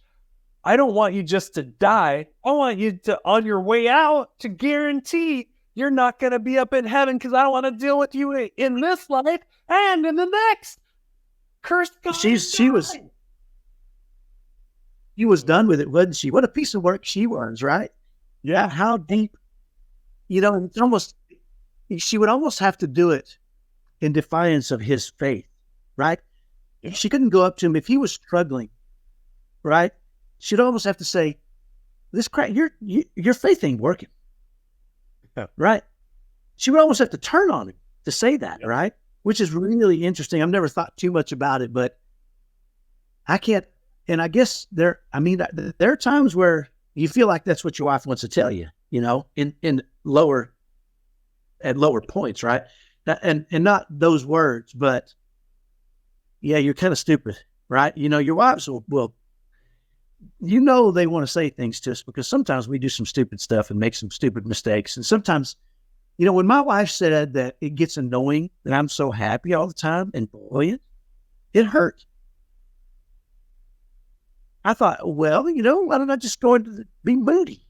I don't want you just to die. I want you to, on your way out, to guarantee you're not going to be up in heaven because I don't want to deal with you in this life and in the next. Curse God. She was done with it, wasn't she? What a piece of work she was, right? Yeah. How deep, it's almost, she would almost have to do it in defiance of his faith, right? Yeah. She couldn't go up to him if he was struggling, right? She'd almost have to say, "This crap, your faith ain't working," right? She would almost have to turn on him to say that, right? Which is really interesting. I've never thought too much about it, but I can't. And I guess there are times where you feel like that's what your wife wants to tell you, at lower points, right? And not those words, but yeah, you're kind of stupid, right? Your wives will they want to say things to us because sometimes we do some stupid stuff and make some stupid mistakes. And sometimes, when my wife said that it gets annoying that I'm so happy all the time and buoyant, it hurt. I thought, well, why don't I just go into be moody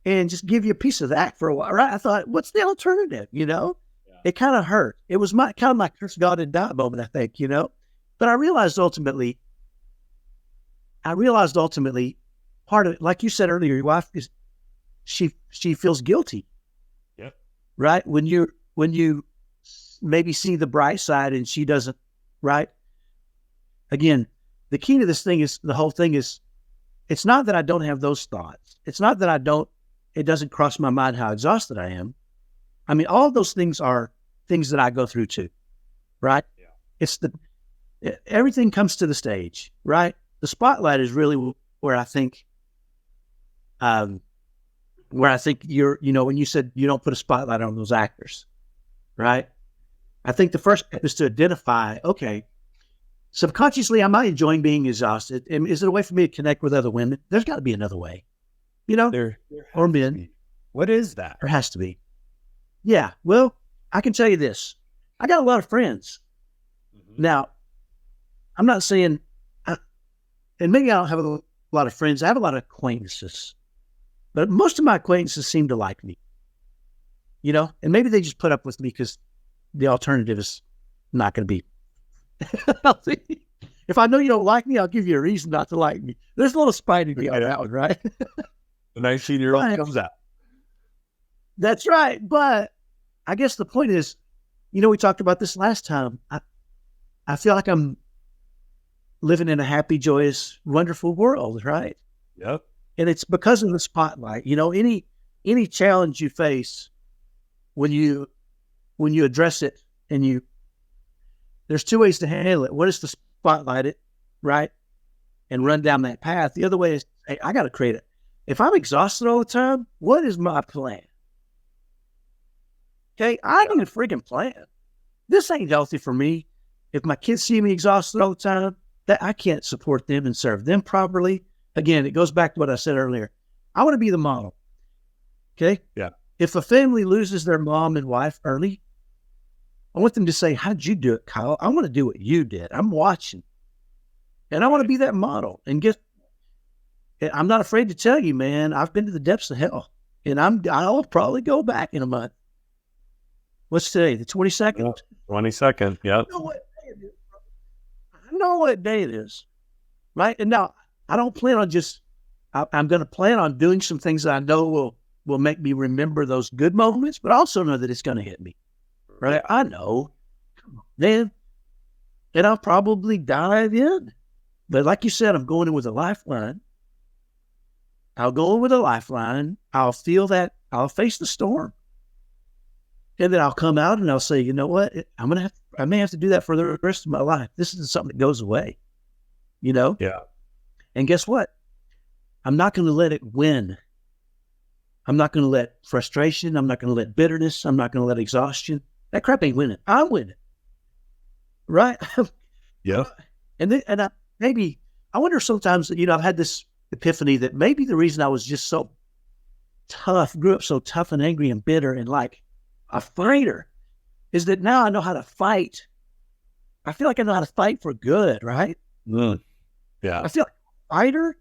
and just give you a piece of that for a while, right? I thought, what's the alternative, Yeah. It kind of hurt. It was my curse God and die moment, I think, But I realized ultimately, part of it, like you said earlier, your wife is, she feels guilty. Yeah. Right? When you maybe see the bright side and she doesn't, right? Again, the key to this thing is, the whole thing is, it's not that I don't have those thoughts. It's not that it doesn't cross my mind how exhausted I am. I mean, all those things are things that I go through too, right? Yeah. It's everything comes to the stage, right? the spotlight is really where I think, you're, when you said you don't put a spotlight on those actors, right? I think the first step is to identify, okay, subconsciously, am I enjoying being exhausted? And is it a way for me to connect with other women? There's got to be another way, There or men. What is that? There has to be. Yeah. Well, I can tell you this. I got a lot of friends. Now, I'm not saying, and maybe I don't have a lot of friends. I have a lot of acquaintances, but most of my acquaintances seem to like me, and maybe they just put up with me because the alternative is not going to be. If I know you don't like me, I'll give you a reason not to like me. There's a little spite in me on that one, right? The 19-year-old comes out. That's right. But I guess the point is, we talked about this last time. I feel like I'm living in a happy, joyous, wonderful world, right? Yep. And it's because of the spotlight. Any challenge you face when you address it, and there's two ways to handle it. One is to spotlight it, right, and run down that path. The other way is, hey, I got to create it. If I'm exhausted all the time, what is my plan? Okay, I need a freaking plan. This ain't healthy for me. If my kids see me exhausted all the time, that I can't support them and serve them properly. Again, it goes back to what I said earlier. I want to be the model. Okay? Yeah. If a family loses their mom and wife early, I want them to say, how'd you do it, Kyle? I want to do what you did. I'm watching. And I want to be that model. And I'm not afraid to tell you, man, I've been to the depths of hell. And I'll probably go back in a month. What's today? The 22nd? 22nd, yep. I know what day it is. Right? And now, I don't plan on I'm going to plan on doing some things that I know will make me remember those good moments, but I also know that it's going to hit me. Right? I know. Man. And I'll probably dive in. But like you said, I'm going in with a lifeline. I'll go in with a lifeline. I'll feel that. I'll face the storm. And then I'll come out and I'll say, you know what? I may have to do that for the rest of my life. This isn't something that goes away. Yeah. And guess what? I'm not going to let it win. I'm not going to let frustration. I'm not going to let bitterness. I'm not going to let exhaustion. That crap ain't winning. I'm winning. Right? Yeah. And I wonder sometimes, I've had this epiphany that maybe the reason I was just so tough, grew up so tough and angry and bitter and like a fighter, is that now I know how to fight. I feel like I know how to fight for good, right? Yeah. I feel like a fighter,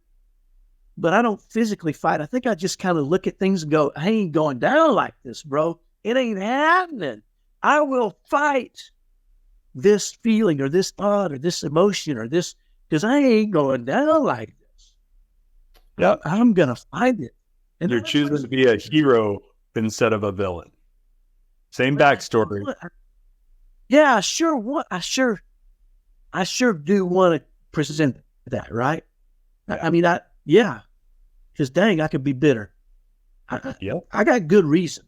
but I don't physically fight. I think I just kind of look at things and go, I ain't going down like this, bro. It ain't happening. I will fight this feeling or this thought or this emotion or this, because I ain't going down like this. Yeah. I'm going to fight it. And you're choosing to be a hero instead of a villain. Same backstory. Yeah, I sure do want to present that, right? Yeah. Because dang, I could be bitter. I got good reason.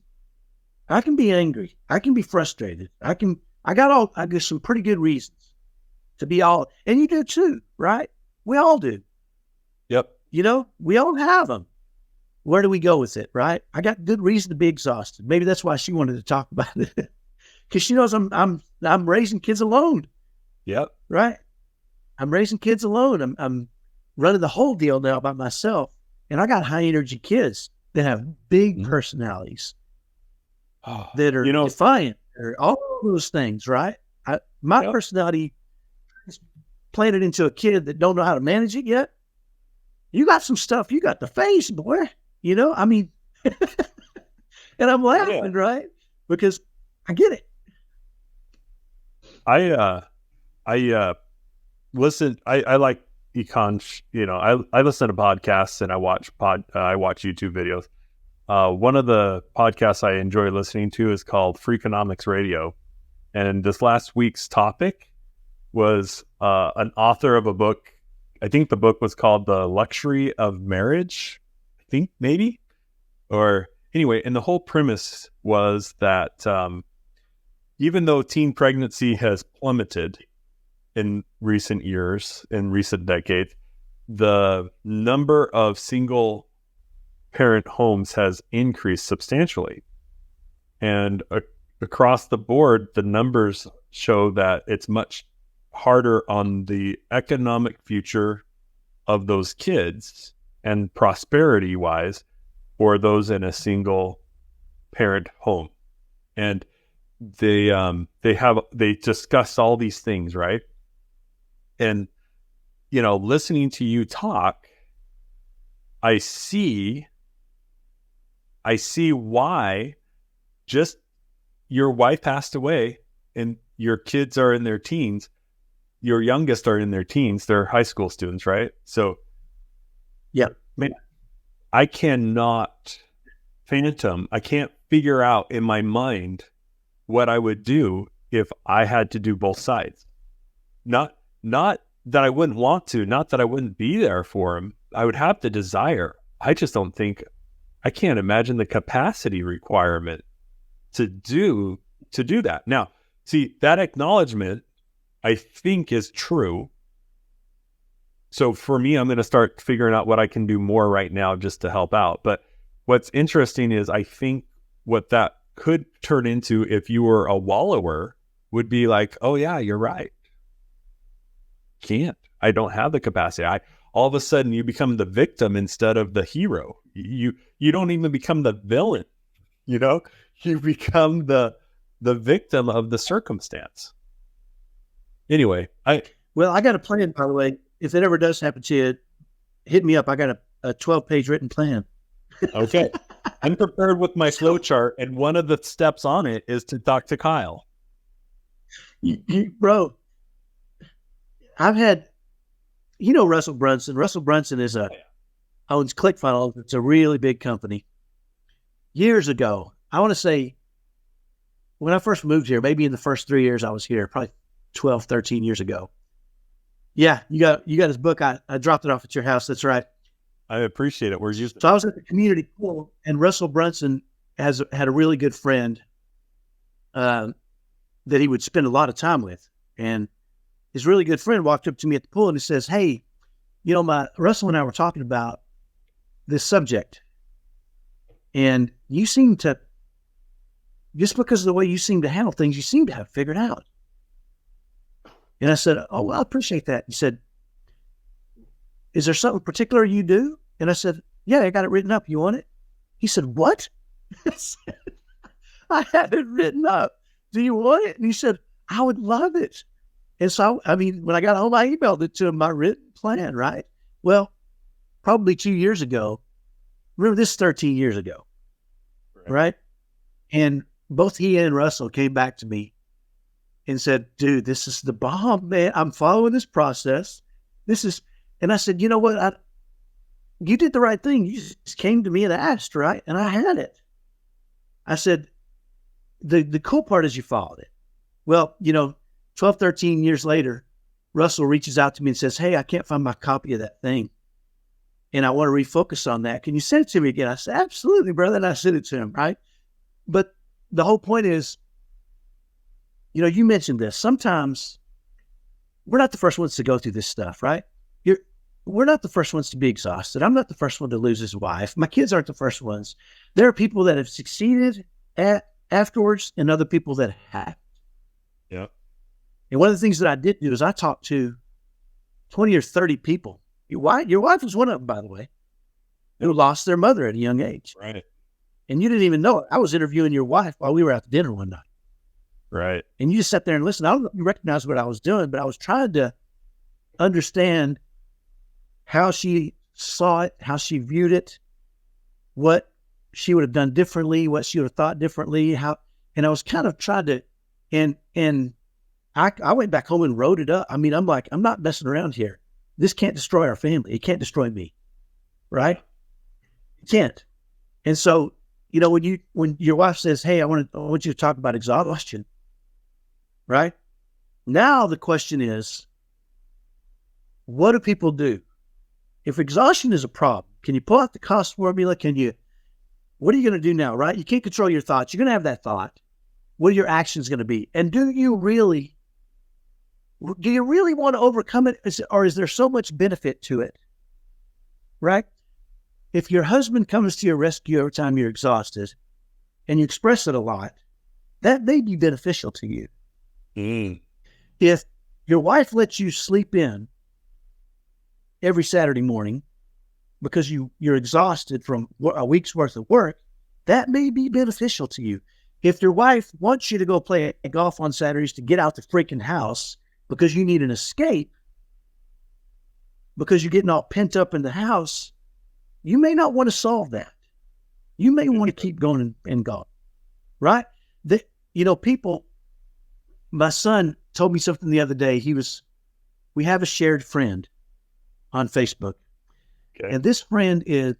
I can be angry. I can be frustrated. I got some pretty good reasons to be all, and you do too, right? We all do. Yep. We all have them. Where do we go with it, right? I got good reason to be exhausted. Maybe that's why she wanted to talk about it, because she knows I'm raising kids alone. Yep. Right. I'm raising kids alone. I'm running the whole deal now by myself, and I got high energy kids that have big personalities that are defiant, or all those things, right? My personality is planted into a kid that don't know how to manage it yet. You got some stuff. You got the face, boy. And I'm laughing, right? Because I get it. I listen. I like econ. I listen to podcasts and I watch YouTube videos. One of the podcasts I enjoy listening to is called Freakonomics Radio, and this last week's topic was an author of a book. I think the book was called The Luxury of Marriage. I think maybe, or anyway. And the whole premise was that even though teen pregnancy has plummeted in recent years, in recent decades, the number of single parent homes has increased substantially. And across the board, the numbers show that it's much harder on the economic future of those kids and prosperity wise for those in a single parent home. And they discuss all these things, right? And listening to you talk, I see why. Just your wife passed away and your kids are in their teens. Your youngest are in their teens. They're high school students, right? So yeah, man, I cannot fathom. I can't figure out in my mind what I would do if I had to do both sides. Not that I wouldn't want to, not that I wouldn't be there for him. I would have the desire. I just don't think, I can't imagine the capacity requirement to do that. Now, see, that acknowledgement, I think, is true. So for me, I'm going to start figuring out what I can do more right now just to help out. But what's interesting is I think what that could turn into if you were a wallower would be like, oh yeah, you're right. I don't have the capacity. All of a sudden you become the victim instead of the hero. You don't even become the villain, you become the victim of the circumstance. Anyway, I got a plan, by the way. If it ever does happen to you, hit me up. I got a 12-page written plan. Okay. I'm prepared with my flow chart, and one of the steps on it is to talk to Kyle. Bro, I've had, Russell Brunson. Russell Brunson owns ClickFunnels. It's a really big company. Years ago, I want to say, when I first moved here, maybe in the first 3 years I was here, probably 12, 13 years ago. Yeah, you got his book. I dropped it off at your house. That's right. I appreciate it. Where's you? So I was at the community pool, and Russell Brunson had a really good friend that he would spend a lot of time with. And his really good friend walked up to me at the pool and he says, hey, Russell and I were talking about this subject. And you seem to, just because of the way you seem to handle things, you seem to have figured out. And I said, oh, well, I appreciate that. He said, is there something particular you do? And I said, yeah, I got it written up. You want it? He said, what? I said, I had it written up. Do you want it? And he said, I would love it. And so, when I got home, I emailed it to him, my written plan, right? Well, probably 2 years ago. Remember, this is 13 years ago, right? And both he and Russell came back to me and said, dude, this is the bomb, man. I'm following this process. And I said, you know what? You did the right thing. You just came to me and asked, right? And I had it. I said, the cool part is you followed it. Well, 12, 13 years later, Russell reaches out to me and says, hey, I can't find my copy of that thing. And I want to refocus on that. Can you send it to me again? I said, absolutely, brother. And I sent it to him, right? But the whole point is, you mentioned this. Sometimes we're not the first ones to go through this stuff, right? We're not the first ones to be exhausted. I'm not the first one to lose his wife. My kids aren't the first ones. There are people that have succeeded afterwards and other people that haven't. Yeah. And one of the things that I did do is I talked to 20 or 30 people. Your wife was one of them, by the way, who lost their mother at a young age. Right. And you didn't even know it. I was interviewing your wife while we were out to dinner one night. Right. And you just sat there and listened. I don't know if you recognize what I was doing, but I was trying to understand how she saw it, how she viewed it, what she would have done differently, what she would have thought differently, and I was kind of trying to, and I went back home and wrote it up. I'm like, I'm not messing around here. This can't destroy our family. It can't destroy me. Right? It can't. And so, when your wife says, hey, I want you to talk about exhaustion, right? Now the question is, what do people do? If exhaustion is a problem, can you pull out the cost formula? What are you going to do now, right? You can't control your thoughts. You're going to have that thought. What are your actions going to be? And do you really want to overcome it? Or is there so much benefit to it right? If your husband comes to your rescue every time you're exhausted and you express it a lot, that may be beneficial to you. If your wife lets you sleep in every Saturday morning because you're exhausted from a week's worth of work, that may be beneficial to you. If your wife wants you to go play golf on Saturdays to get out the freaking house because you need an escape, because you're getting all pent up in the house, you may not want to solve that. You may want to keep going and going, right? People, my son told me something the other day. We have a shared friend on Facebook. Okay. And this friend is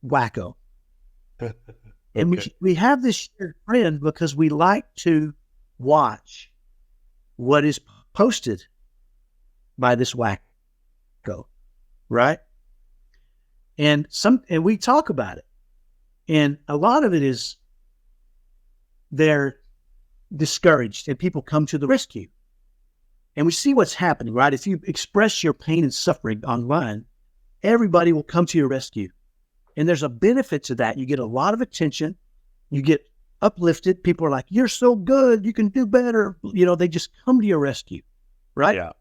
wacko. And we have this shared friend because we like to watch what is posted by this wacko, right? And we talk about it. And a lot of it is they're discouraged and people come to the rescue. And we see what's happening, right? If you express your pain and suffering online, everybody will come to your rescue. And there's a benefit to that. You get a lot of attention. You get uplifted. People are like, you're so good. You can do better. They just come to your rescue, right? Yeah.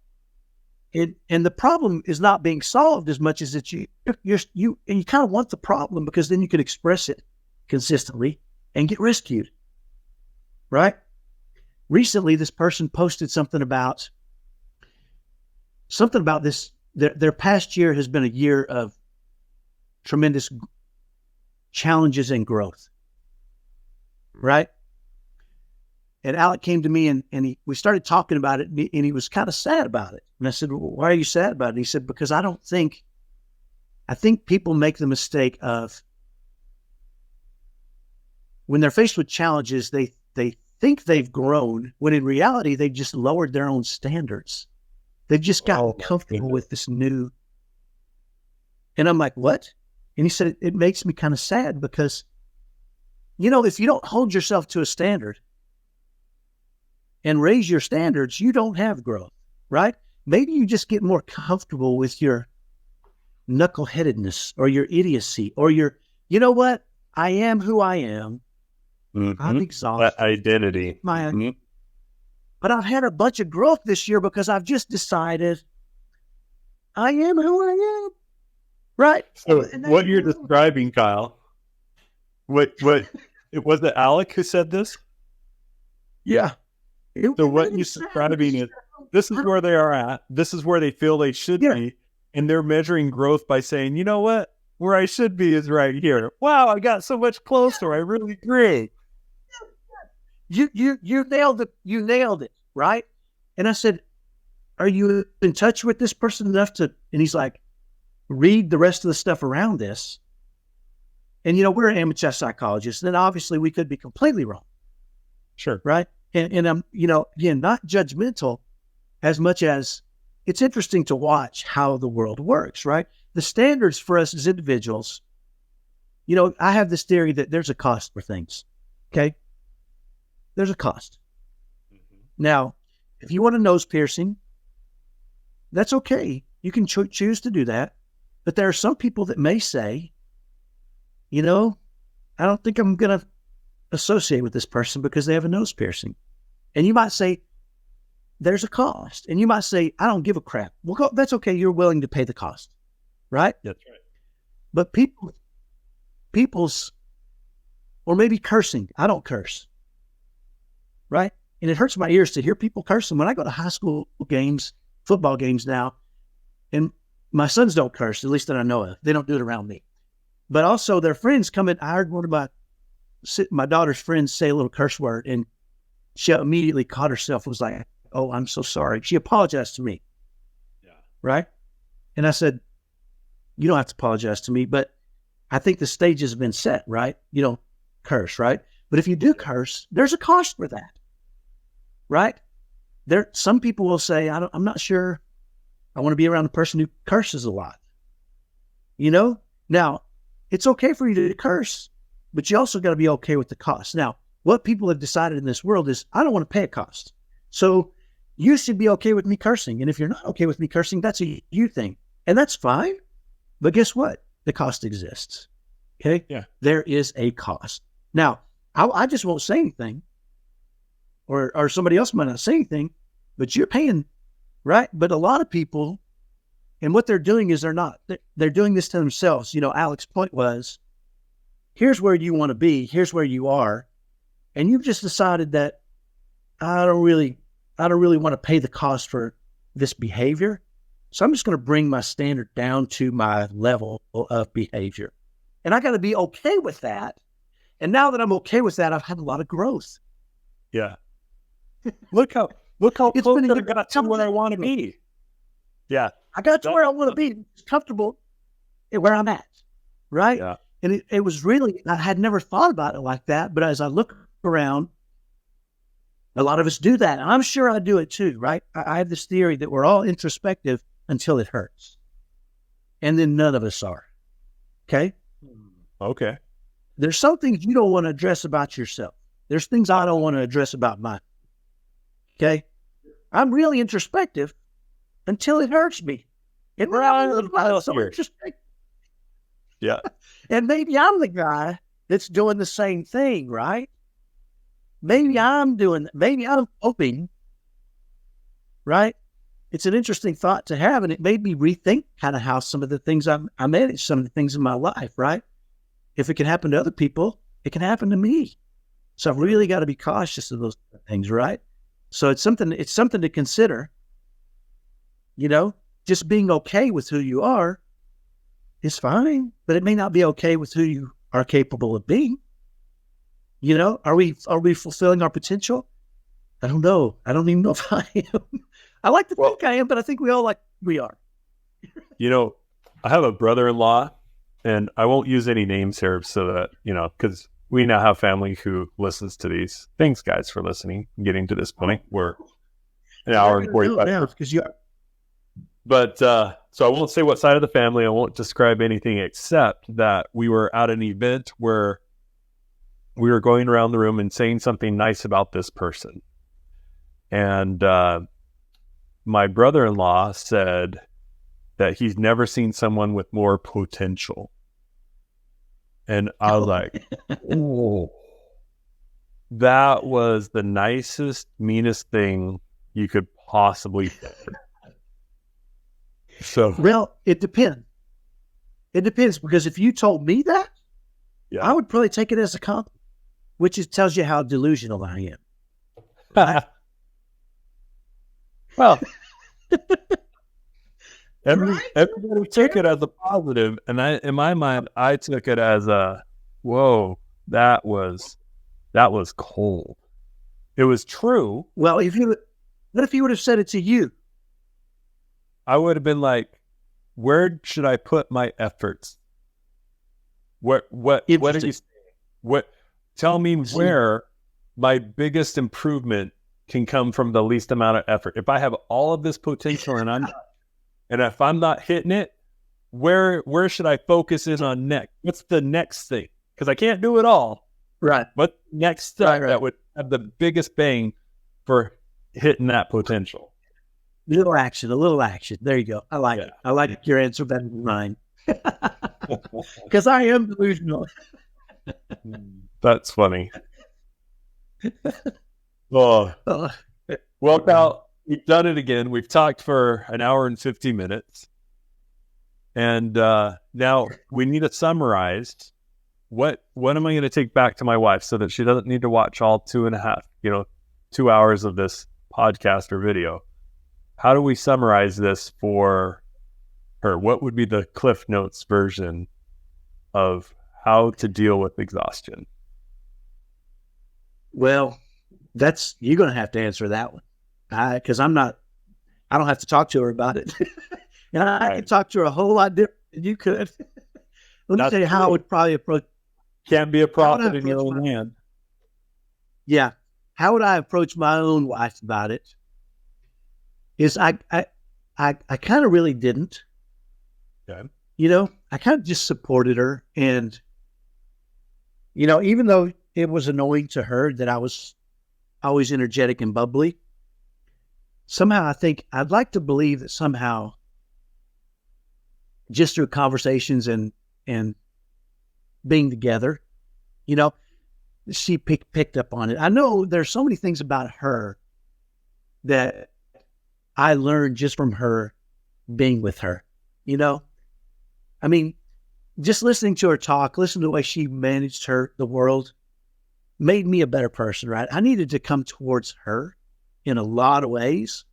And the problem is not being solved as much as that you kind of want the problem because then you can express it consistently and get rescued, right? Recently, this person posted something about this. Their past year has been a year of tremendous challenges and growth, right? And Alec came to me and we started talking about it, and he was kind of sad about it. And I said, well, why are you sad about it? And he said, because I think people make the mistake of when they're faced with challenges, they think they've grown when in reality, they've just lowered their own standards. They've just gotten comfortable with this new. And I'm like, what? And he said, it makes me kind of sad because, if you don't hold yourself to a standard and raise your standards, you don't have growth, right? Maybe you just get more comfortable with your knuckleheadedness or your idiocy or your, you know what? I am who I am. Mm-hmm. I'm exhausted. That identity. But I've had a bunch of growth this year because I've just decided I am who I am. Right. So what you're describing, Kyle, what it was it Alec who said this? Yeah. So what you're describing is this is where they are at. This is where they feel they should be. And they're measuring growth by saying, you know what? Where I should be is right here. Wow, I got so much closer. I really grew. You nailed it. You nailed it, right? And I said, are you in touch with this person enough to, and he's like, read the rest of the stuff around this. And, we're amateur psychologists, and obviously we could be completely wrong. Sure. Right. And I'm, again, not judgmental as much as it's interesting to watch how the world works, right? The standards for us as individuals, I have this theory that there's a cost for things. Okay. There's a cost. Mm-hmm. Now, if you want a nose piercing, that's okay. You can choose to do that. But there are some people that may say, I don't think I'm going to associate with this person because they have a nose piercing. And you might say, there's a cost. And you might say, I don't give a crap. Well, that's okay. You're willing to pay the cost. Right? That's right. But people's, or maybe cursing. I don't curse. Right? And it hurts my ears to hear people cursing. When I go to high school games, football games now, and my sons don't curse, at least that I know of. They don't do it around me. But also their friends come in. I heard one of my daughter's friends say a little curse word, and she immediately caught herself and was like, oh, I'm so sorry. She apologized to me. Yeah. Right? And I said, you don't have to apologize to me, but I think the stage has been set, right? You don't curse, right? But if you do curse, there's a cost for that. Right? Some people will say, I'm not sure I want to be around a person who curses a lot. Now, it's okay for you to curse, but you also got to be okay with the cost. Now, what people have decided in this world is, I don't want to pay a cost. So you should be okay with me cursing. And if you're not okay with me cursing, that's a you thing. And that's fine. But guess what? The cost exists. Okay. Yeah. There is a cost. Now, I just won't say anything, or somebody else might not say anything, but you're paying, right? But a lot of people, and what they're doing is they're doing this to themselves. Alex's point was, here's where you want to be. Here's where you are. And you've just decided that I don't really want to pay the cost for this behavior. So I'm just going to bring my standard down to my level of behavior. And I got to be okay with that. And now that I'm okay with that, I've had a lot of growth. Yeah. Look how It's close been I got to where I want to be. Yeah. I got to where I want to be, comfortable where I'm at. Right. Yeah. And it was really, I had never thought about it like that. But as I look around, a lot of us do that. And I'm sure I do it too, right? I have this theory that we're all introspective until it hurts. And then none of us are. Okay? Okay. There's some things you don't want to address about yourself. There's things I don't want to address about mine. Okay? I'm really introspective until it hurts me. And yeah. And maybe I'm the guy that's doing the same thing, right? Maybe I'm hoping, right? It's an interesting thought to have, and it made me rethink kind of how some of the things I manage, some of the things in my life, right? If it can happen to other people, it can happen to me. So I've really got to be cautious of those things, right? So it's something to consider. Just being okay with who you are is fine, but it may not be okay with who you are capable of being. Are we fulfilling our potential? I don't know. I don't even know if I am. I like to think I am, but I think we are. I have a brother-in-law, and I won't use any names here so that, because we now have family who listens to these. Thanks, guys, for listening and getting to this point. We're an hour and 45 minutes. Because you are. But so I won't say what side of the family. I won't describe anything except that we were at an event where we were going around the room and saying something nice about this person. And my brother-in-law said that he's never seen someone with more potential. And I was like, oh, that was the nicest, meanest thing you could possibly say. So, well, it depends. It depends, because if you told me that, I would probably take it as a compliment, which tells you how delusional I am. Right? Well, everybody took it as a positive, and in my mind, I took it as a, whoa, that was cold. It was true. Well, what if he would have said it to you? I would have been like, where should I put my efforts? What are you saying? Tell me where my biggest improvement can come from the least amount of effort. If I have all of this potential and if I'm not hitting it, where should I focus in on next? What's the next thing? Because I can't do it all. Right. What next step that would have the biggest bang for hitting that potential? A little action. There you go. I like it. I like your answer better than mine. Because I am delusional. That's funny. Well, Cal, we've done it again. We've talked for an hour and 50 minutes. And now we need to summarize. What am I going to take back to my wife so that she doesn't need to watch all 2 hours of this podcast or video? How do we summarize this for her? What would be the Cliff Notes version of how to deal with exhaustion? Well, you're going to have to answer that one, because I don't have to talk to her about it. And I can talk to her a whole lot different than you could. Let me tell you how I would probably approach. Can't be a prophet in your own land. Yeah. How would I approach my own wife about it? Is I kind of really didn't. Okay. I kind of just supported her. And, even though it was annoying to her that I was always energetic and bubbly, somehow I'd like to believe that somehow just through conversations and being together, you know, she picked up on it. I know there's so many things about her that I learned just from her being with her, you know? I mean, just listening to her talk, listening to the way she managed the world made me a better person, right? I needed to come towards her in a lot of ways.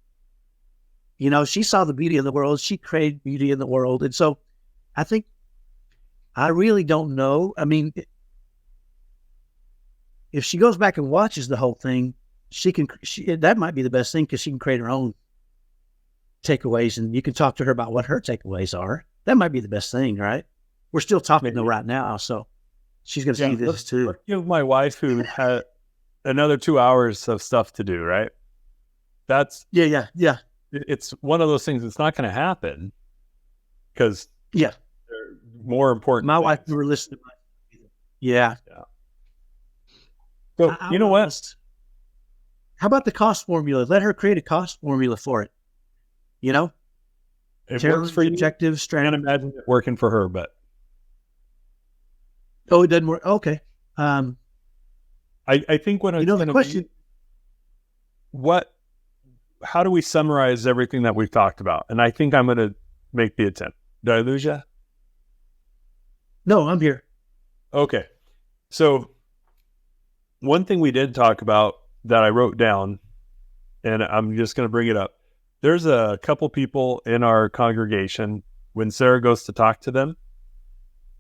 You know, she saw the beauty of the world. She created beauty in the world. And so I think I really don't know. I mean, if she goes back and watches the whole thing, that might be the best thing because she can create her own takeaways and you can talk to her about what her takeaways are. That might be the best thing, right? We're still talking though right now, so she's going to see this too. Give my wife who had another 2 hours of stuff to do, right? That's yeah. It's one of those things that's not going to happen because they're more important. My wife never listened to my yeah. So you know what? How about the cost formula? Let her create a cost formula for it. You know, it works for you. Objectives. I can't imagine it working for her, but it doesn't work. Okay. I think when the question, how do we summarize everything that we've talked about? And I think I'm going to make the attempt. Did I lose you? No, I'm here. Okay. So one thing we did talk about that I wrote down, and I'm just going to bring it up. There's a couple people in our congregation, when Sarah goes to talk to them,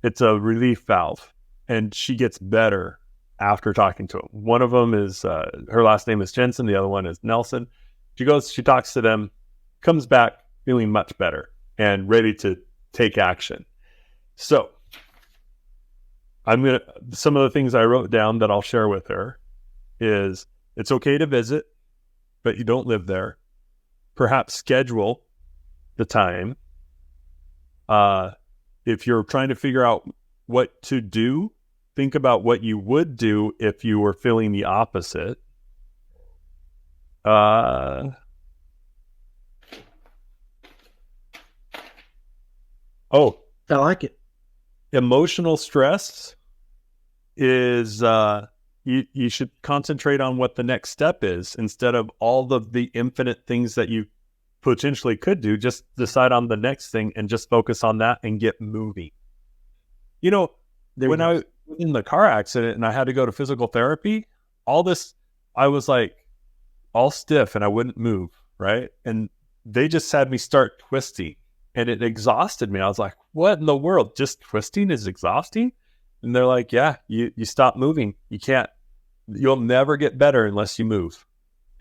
it's a relief valve, and she gets better after talking to them. One of them is, her last name is Jensen. The other one is Nelson. She talks to them, comes back feeling much better and ready to take action. So some of the things I wrote down that I'll share with her is it's okay to visit, but you don't live there. Perhaps schedule the time. If you're trying to figure out what to do, think about what you would do if you were feeling the opposite. Oh, I like it. Emotional stress is you should concentrate on what the next step is instead of all of the infinite things that you potentially could do. Just decide on the next thing and just focus on that and get moving. You know, when I was in the car accident and I had to go to physical therapy, I was like all stiff and I wouldn't move, right? And they just had me start twisting and it exhausted me. I was like, what in the world? Just twisting is exhausting? And they're like, yeah, you stop moving. You'll never get better unless you move.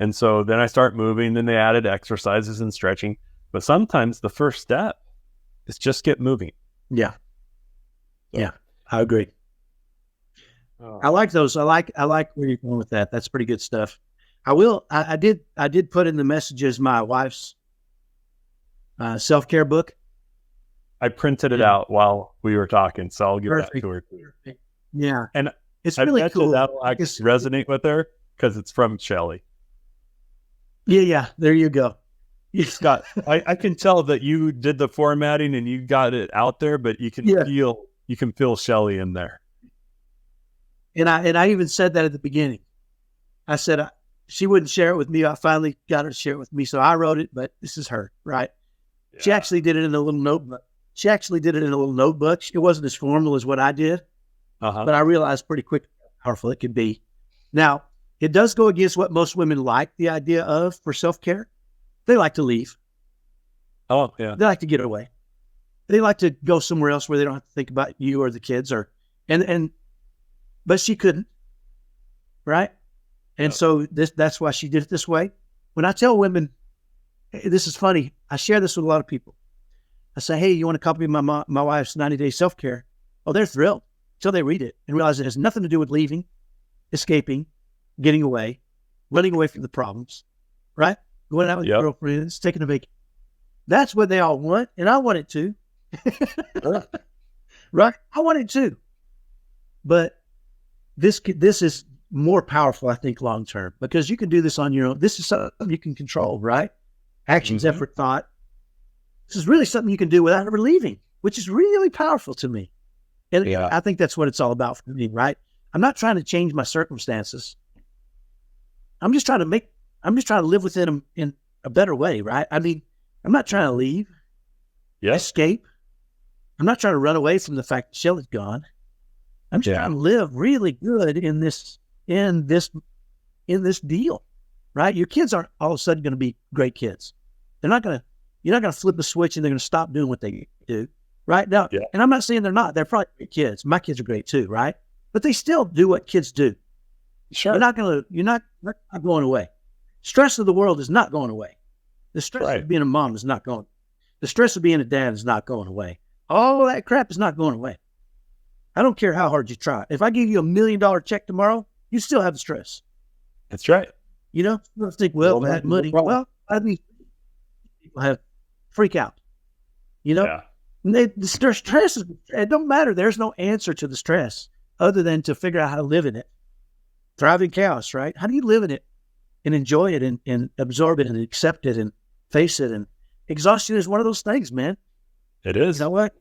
And so then I start moving, then they added exercises and stretching. But sometimes the first step is just get moving. Yeah. So. Yeah, I agree. I like those. I like where you're going with that. That's pretty good stuff. I did put in the messages my wife's self-care book. I printed it out while we were talking, so I'll give that to her. Yeah. And it's really cool. That'll resonate with her because it's from Shelley. Yeah. There you go. Scott, I can tell that you did the formatting and you got it out there, but you can feel Shelley in there. And I even said that at the beginning. I said she wouldn't share it with me. I finally got her to share it with me, so I wrote it. But this is her, right? Yeah. She actually did it in a little notebook. It wasn't as formal as what I did, but I realized pretty quick how powerful it could be. Now, it does go against what most women like the idea of for self-care. They like to leave. Oh, yeah. They like to get away. They like to go somewhere else where they don't have to think about you or the kids but she couldn't, right? And so that's why she did it this way. When I tell women, hey, this is funny, I share this with a lot of people. I say, hey, you want to copy my wife's 90-day self-care? Oh, they're thrilled until they read it and realize it has nothing to do with leaving, escaping, getting away, running away from the problems, right? Going out with your girlfriends, taking a vacation. That's what they all want, and I want it too. Right? I want it too. But this is more powerful, I think, long term, because you can do this on your own. This is something you can control, right? Actions, effort, thought. This is really something you can do without ever leaving. which is really powerful to me. And I think that's what it's all about for me, right? I'm not trying to change my circumstances. I'm just trying to live within them in a better way, right? I mean, I'm not trying to leave, escape. I'm not trying to run away from the fact that Shelly's gone. I'm just trying to live really good in this deal, right? Your kids aren't all of a sudden going to be great kids. You're not going to flip a switch and they're going to stop doing what they do, right? Now, and I'm not saying they're not. They're probably great kids. My kids are great too, right? But they still do what kids do. Sure. You're not going away. Stress of the world is not going away. The stress of being a mom is not going. The stress of being a dad is not going away. All of that crap is not going away. I don't care how hard you try. If I give you $1 million check tomorrow, you still have the stress. That's right. You know, you think, well, that money. Well, I mean, people have freak out. You know, the stress is. It don't matter. There's no answer to the stress other than to figure out how to live in it. Thrive in chaos, right? How do you live in it and enjoy it and absorb it and accept it and face it? And exhaustion is one of those things, man. It is. You know what?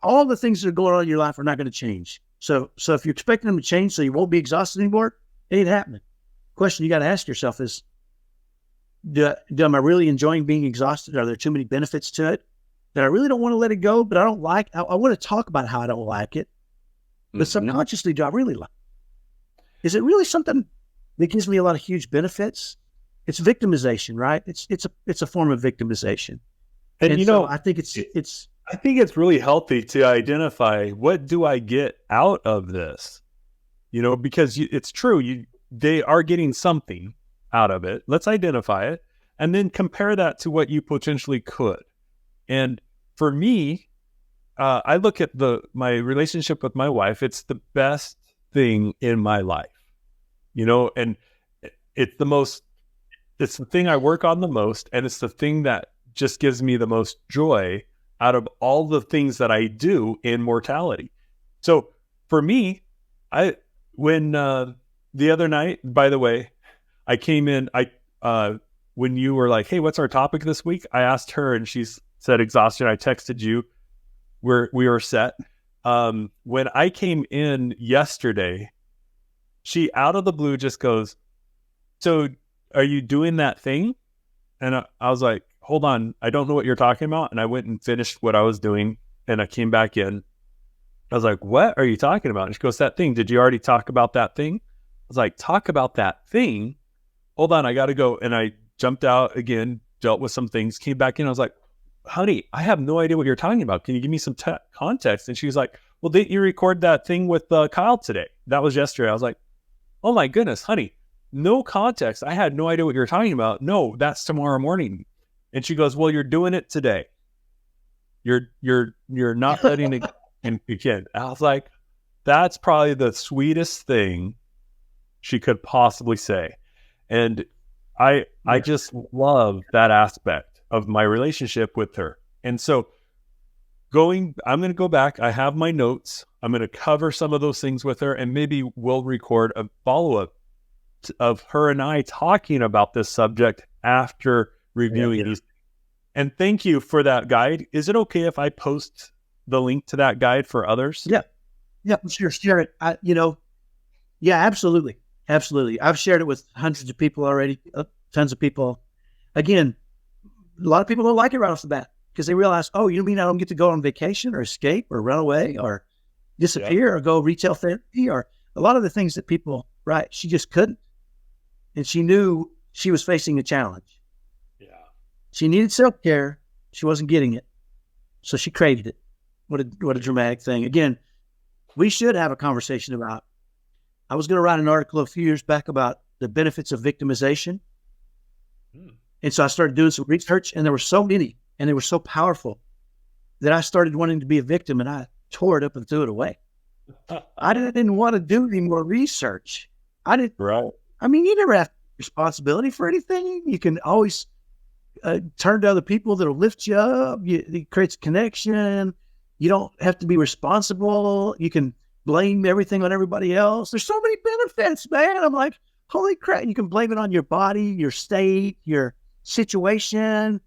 All the things that are going on in your life are not going to change. So if you're expecting them to change so you won't be exhausted anymore, it ain't happening. The question you got to ask yourself is, am I really enjoying being exhausted? Are there too many benefits to it that I really don't want to let it go, but I don't like? I want to talk about how I don't like it, but subconsciously, do I really like it? Is it really something that gives me a lot of huge benefits? It's victimization, right? It's a form of victimization. And you know, I think it's really healthy to identify, what do I get out of this? You know, because it's true. They are getting something out of it. Let's identify it and then compare that to what you potentially could. And for me, I look at my relationship with my wife. It's the best thing in my life, you know, and it's the thing I work on the most. And it's the thing that just gives me the most joy out of all the things that I do in mortality. So for me, when the other night, by the way, I came in, when you were like, hey, what's our topic this week? I asked her and she said exhaustion. I texted you. We were set. When I came in yesterday, she out of the blue just goes, so are you doing that thing? And I was like, hold on, I don't know what you're talking about. And I went and finished what I was doing and I came back in. I was like, what are you talking about? And she goes, that thing. Did you already talk about that thing? I was like, talk about that thing? Hold on, I got to go. And I jumped out again, dealt with some things, came back in. I was like, honey, I have no idea what you're talking about. Can you give me some context? And she was like, well, didn't you record that thing with Kyle today? That was yesterday. I was like, oh my goodness, honey, no context. I had no idea what you're talking about. No, that's tomorrow morning. And she goes, well, you're doing it today. You're not letting it begin. I was like, that's probably the sweetest thing she could possibly say. And I just love that aspect of my relationship with her. And so I'm going to go back. I have my notes. I'm going to cover some of those things with her, and maybe we'll record a follow-up of her and I talking about this subject after reviewing these. And thank you for that guide. Is it okay if I post the link to that guide for others? Yeah, sure. Share it. Absolutely. Absolutely. I've shared it with hundreds of people already, tons of people. Again, a lot of people don't like it right off the bat because they realize, oh, you mean I don't get to go on vacation or escape or run away or disappear or go retail therapy or a lot of the things that people, right? She just couldn't. And she knew she was facing a challenge. Yeah. She needed self-care. She wasn't getting it. So she created it. What a dramatic thing. Again, we should have a conversation about, I was going to write an article a few years back about the benefits of victimization. And so I started doing some research, and there were so many, and they were so powerful that I started wanting to be a victim, and I tore it up and threw it away. I didn't want to do any more research. Right. I mean, you never have responsibility for anything. You can always turn to other people that'll lift you up. It creates connection. You don't have to be responsible. You can blame everything on everybody else. There's so many benefits, man. I'm like, holy crap. You can blame it on your body, your state, your situation.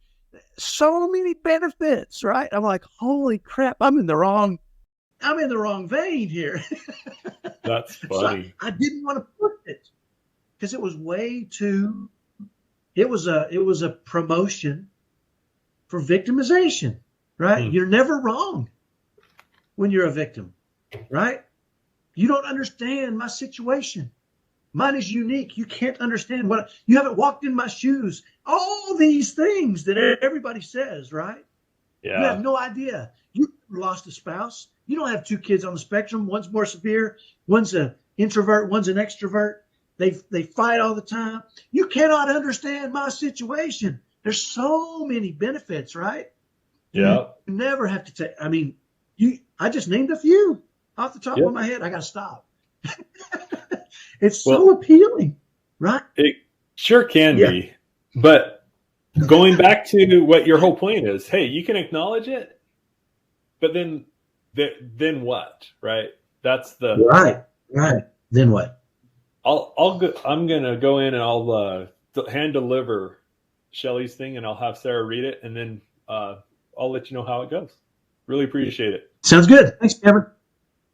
So many benefits, right? I'm like, holy crap, I'm in the wrong vein here. That's So funny. I didn't want to put it because it was way too. It was a promotion for victimization, right? Hmm. You're never wrong when you're a victim, right? You don't understand my situation. Mine is unique. You can't understand what you haven't walked in my shoes. All these things that everybody says, right? You have Yeah. no idea. You lost a spouse. You don't have two kids on the spectrum. One's more severe. One's an introvert. One's an extrovert. They fight all the time. You cannot understand my situation. There's so many benefits, right? You Yeah. never have to take. I mean, you. I just named a few off the top of Yep. my head. I got to stop. It's so Well, appealing, right? it sure can Yeah. be. But going back to what your whole point is, hey, you can acknowledge it, but then what, right? That's the Right. Right. Then what? I'll go, I'm gonna go in and I'll hand deliver Shelly's thing, and I'll have Sarah read it, and then I'll let you know how it goes. Really appreciate it. Sounds good. Thanks, Cameron.